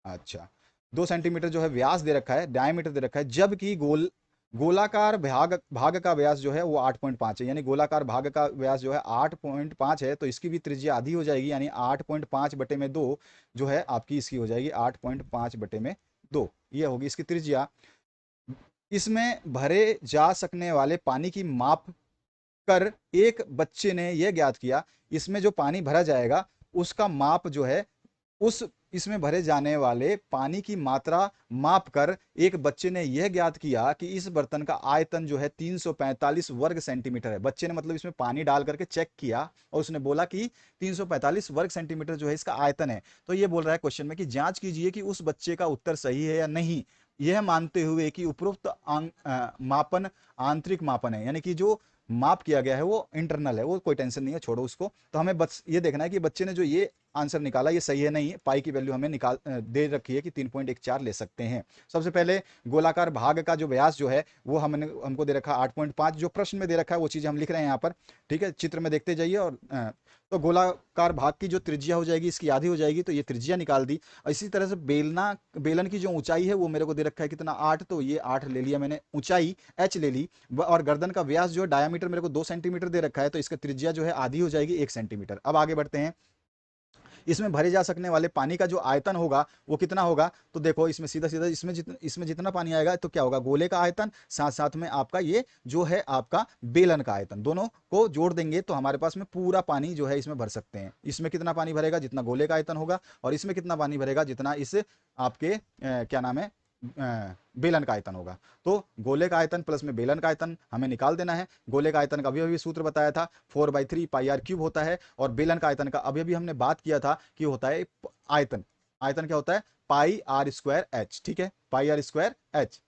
अच्छा, 2 सेंटीमीटर जो है व्यास दे रखा है, डायमीटर दे रखा है, जबकि गोलाकार भाग भाग का व्यास जो है वो 8.5 है, यानी गोलाकार भाग का व्यास जो है 8.5 है, तो इसकी भी त्रिज्या आधी हो जाएगी, यानी 8.5/2 जो है आपकी इसकी हो जाएगी 8.5/2, ये होगी इसकी त्रिज्या। इसमें भरे जा सकने वाले पानी की माप कर एक बच्चे ने यह ज्ञात किया, इसमें जो पानी भरा जाएगा उसका माप जो है, उस इसमें भरे जाने वाले पानी की मात्रा माप कर एक बच्चे ने यह ज्ञात किया कि इस बर्तन का आयतन जो है 345 वर्ग सेंटीमीटर है। बच्चे ने मतलब इसमें पानी डाल करके चेक किया और उसने बोला कि 345 वर्ग सेंटीमीटर जो है इसका आयतन है। तो ये बोल रहा है क्वेश्चन में कि जांच कीजिए कि उस बच्चे का उत्तर सही है या नहीं, यह मानते हुए कि उपरोक्त मापन आंतरिक मापन है, यानी कि जो माप किया गया है वो इंटरनल है, वो कोई टेंशन नहीं है, छोड़ो उसको। तो हमें बस ये देखना है कि बच्चे ने जो ये आंसर निकाला ये सही है नहीं, पाई की वैल्यू हमें निकाल दे रखी है कि 3.14 ले सकते हैं। सबसे पहले गोलाकार भाग का जो व्यास जो है वो हमको दे रखा 8.5, जो प्रश्न में दे रखा है वो चीज़ हम लिख रहे हैं यहाँ पर, ठीक है, चित्र में देखते जाइए। और तो गोलाकार भाग की जो त्रिज्या हो जाएगी इसकी आधी हो जाएगी, तो ये त्रिज्या निकाल दी। इसी तरह से बेलन की जो ऊंचाई है वो मेरे को दे रखा है कितना, 8, तो ये 8 ले लिया मैंने, ऊंचाई h ले ली, और गर्दन का व्यास जो है डायमीटर मेरे को 2 सेंटीमीटर दे रखा है, तो इसका त्रिज्या जो है आधी हो जाएगी 1 सेंटीमीटर। अब आगे बढ़ते हैं, इसमें भरे जा सकने वाले पानी का जो आयतन होगा वो कितना होगा, तो देखो इसमें सीधा सीधा इसमें जितना पानी आएगा तो क्या होगा, गोले का आयतन साथ साथ में आपका ये जो है आपका बेलन का आयतन, दोनों को जोड़ देंगे तो हमारे पास में पूरा पानी जो है इसमें भर सकते हैं। इसमें कितना पानी भरेगा, जितना गोले का आयतन होगा, और इसमें कितना पानी भरेगा, जितना इस आपके क्या नाम है, बेलन का आयतन होगा। तो गोले का आयतन प्लस में बेलन का आयतन हमें निकाल देना है। गोले का आयतन का अभी अभी सूत्र बताया था 4/3 πr³ होता है, और बेलन का आयतन का अभी अभी हमने बात किया था कि होता है आयतन, आयतन क्या होता है, πr²h, ठीक है, πr²h।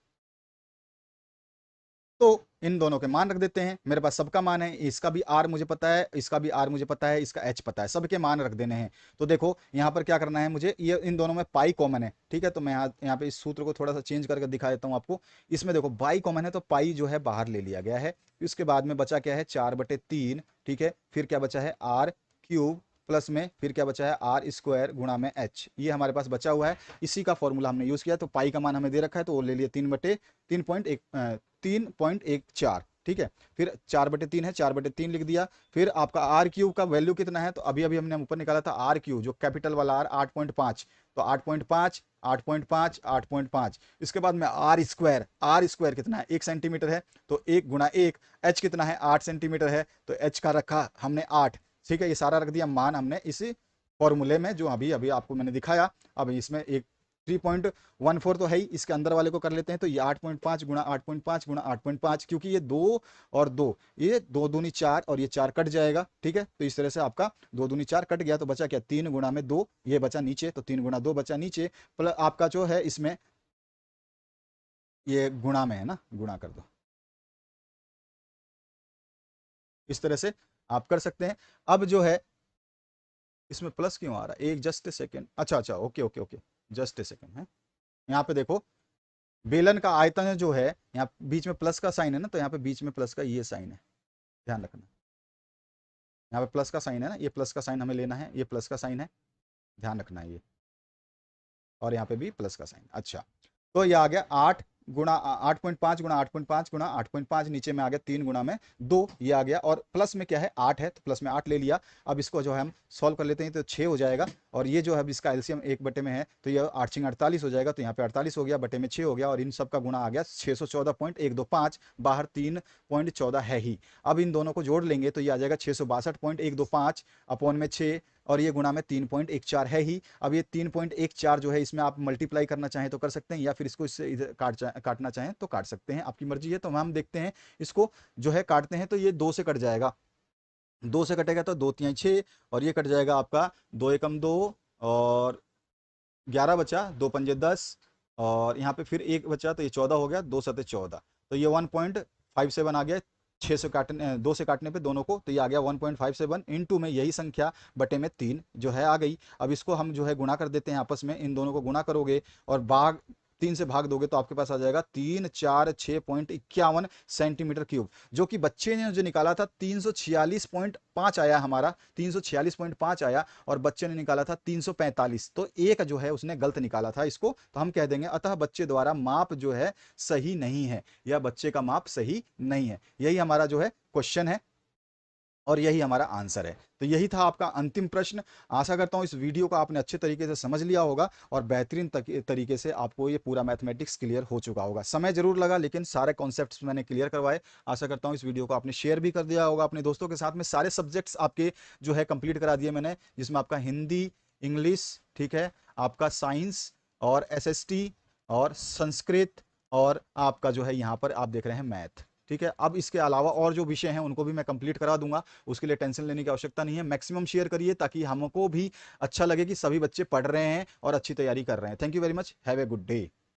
तो इन दोनों के मान रख देते हैं, मेरे पास सबका मान है, इसका भी आर मुझे पता है, इसका भी आर मुझे पता है, इसका एच पता है, सबके मान रख देने हैं। तो देखो यहाँ पर क्या करना है मुझे, ये इन दोनों में पाई कॉमन है, ठीक है, तो मैं यहाँ पे इस सूत्र को थोड़ा सा चेंज करके दिखा देता हूँ आपको। इसमें देखो पाई कॉमन है तो पाई जो है बाहर ले लिया गया है, इसके बाद में बचा क्या है 4/3, ठीक है, फिर क्या बचा है r³ प्लस में फिर क्या बचा है r² गुणा में h, ये हमारे पास बचा हुआ है। इसी का फॉर्मूला हमने यूज किया, तो पाई का मान हमें दे रखा है तो वो ले लिया 3/3.14, ठीक है, फिर 4/3 है, 4/3 लिख दिया। फिर आपका r³ का वैल्यू कितना है, तो अभी अभी हमने ऊपर निकाला था r³ जो कैपिटल वाला r 8.5, तो 8.5 8.5 8.5, इसके बाद में r² कितना है 1 सेंटीमीटर है, तो 1 गुणा 1, h कितना है 8 सेंटीमीटर है, तो h का रखा हमने 8, ठीक है, ये सारा रख दिया मान हमने इसी फॉर्मूले में जो अभी अभी आपको मैंने दिखाया। अब इसमें एक 3.14 तो है ही, इसके अंदर वाले को कर लेते हैं, तो ये 8.5 गुणा 8.5 गुणा 8.5, क्योंकि ये 2 और 2, ये 2 दूनी 4 और ये 4 कट जाएगा, ठीक है, तो इस तरह से आपका 2 दूनी 4 कट गया, तो बचा क्या 3 गुणा में 2, ये बचा नीचे, तो 3 गुणा 2 बचा नीचे, प्लस आपका जो है इसमें ये गुणा में है ना, गुणा कर दो, इस तरह से आप कर सकते हैं। अब जो है इसमें प्लस क्यों आ रहा है, एक जस्ट सेकेंड, अच्छा अच्छा, okay okay okay, just second है। यहाँ पे देखो बेलन का आयतन जो है, यहाँ बीच में प्लस का साइन है ना, तो यहाँ पे बीच में प्लस का ये साइन है, ध्यान रखना, यहाँ पे प्लस का साइन है ना, ये प्लस का साइन हमें लेना है, ये प्लस का साइन है, ध्यान रखना है ये, और यहाँ पे भी प्लस का साइन। अच्छा, तो ये आ गया 8.5 गुणा 8.5 गुणा 8.5, नीचे में आ गया 3 गुणा में 2, ये आ गया, और प्लस में क्या है 8 है, तो प्लस में 8 ले लिया। अब इसको जो है हम सॉल्व कर लेते हैं, तो 6 हो जाएगा, और ये जो है इसका एलसीएम 1 बटे में है, तो ये 8 6 48 हो जाएगा, तो यहाँ पे 48 हो गया, बटे में 6 हो गया, और इन सब का गुणा आ गया 614.125, बाहर 3.14 है ही। अब इन दोनों को जोड़ लेंगे तो ये आ जाएगा 662.125 अपॉन में 6, और ये गुणा में 3.14 है ही। अब ये 3.14 जो है, इसमें आप मल्टीप्लाई करना चाहें तो कर सकते हैं, या फिर इसको इससे इधर काटना चाहें तो काट सकते हैं, आपकी मर्जी है। तो हम देखते हैं इसको जो है काटते हैं, तो ये 2 से कट जाएगा, 2 से कटेगा तो 2 तिहाई 6, और ये कट जाएगा आपका 2 एकम 2, और 11 बचा, 2 पंजे 10, और यहाँ पे फिर 1 बचा, तो ये 14 हो गया, 2 सते 14, तो ये 1.57 आ गया। 6 से काटने 2 से काटने पे दोनों को, तो ये आ गया 1.57 इंटू में यही संख्या बटे में 3 जो है आ गई। अब इसको हम जो है गुणा कर देते हैं आपस में, इन दोनों को गुणा करोगे और भाग 3 से भाग दोगे तो आपके पास आ जाएगा 346.51 सेंटीमीटर क्यूब, जो कि बच्चे ने जो निकाला था 346.5 आया, हमारा 346.5 आया, और बच्चे ने निकाला था 345, तो एक जो है उसने गलत निकाला था इसको, तो हम कह देंगे अतः बच्चे द्वारा माप जो है सही नहीं है, या बच्चे का माप सही नहीं है। यही हमारा जो है क्वेश्चन है, और यही हमारा आंसर है। तो यही था आपका अंतिम प्रश्न। आशा करता हूं इस वीडियो को आपने अच्छे तरीके से समझ लिया होगा, और बेहतरीन तरीके से आपको ये पूरा मैथमेटिक्स क्लियर हो चुका होगा। समय जरूर लगा, लेकिन सारे कॉन्सेप्ट्स मैंने क्लियर करवाए। आशा करता हूं इस वीडियो को आपने शेयर भी कर दिया होगा अपने दोस्तों के साथ में। सारे सब्जेक्ट्स आपके जो है कंप्लीट करा दिए मैंने, जिसमें आपका हिंदी, इंग्लिश, ठीक है, आपका साइंस और एसएसटी और संस्कृत, और आपका जो है यहाँ पर आप देख रहे हैं मैथ, ठीक है। अब इसके अलावा और जो विषय हैं उनको भी मैं कंप्लीट करा दूंगा, उसके लिए टेंशन लेने की आवश्यकता नहीं है। मैक्सिमम शेयर करिए ताकि हमको भी अच्छा लगे कि सभी बच्चे पढ़ रहे हैं और अच्छी तैयारी कर रहे हैं। Thank you very much, have a good day.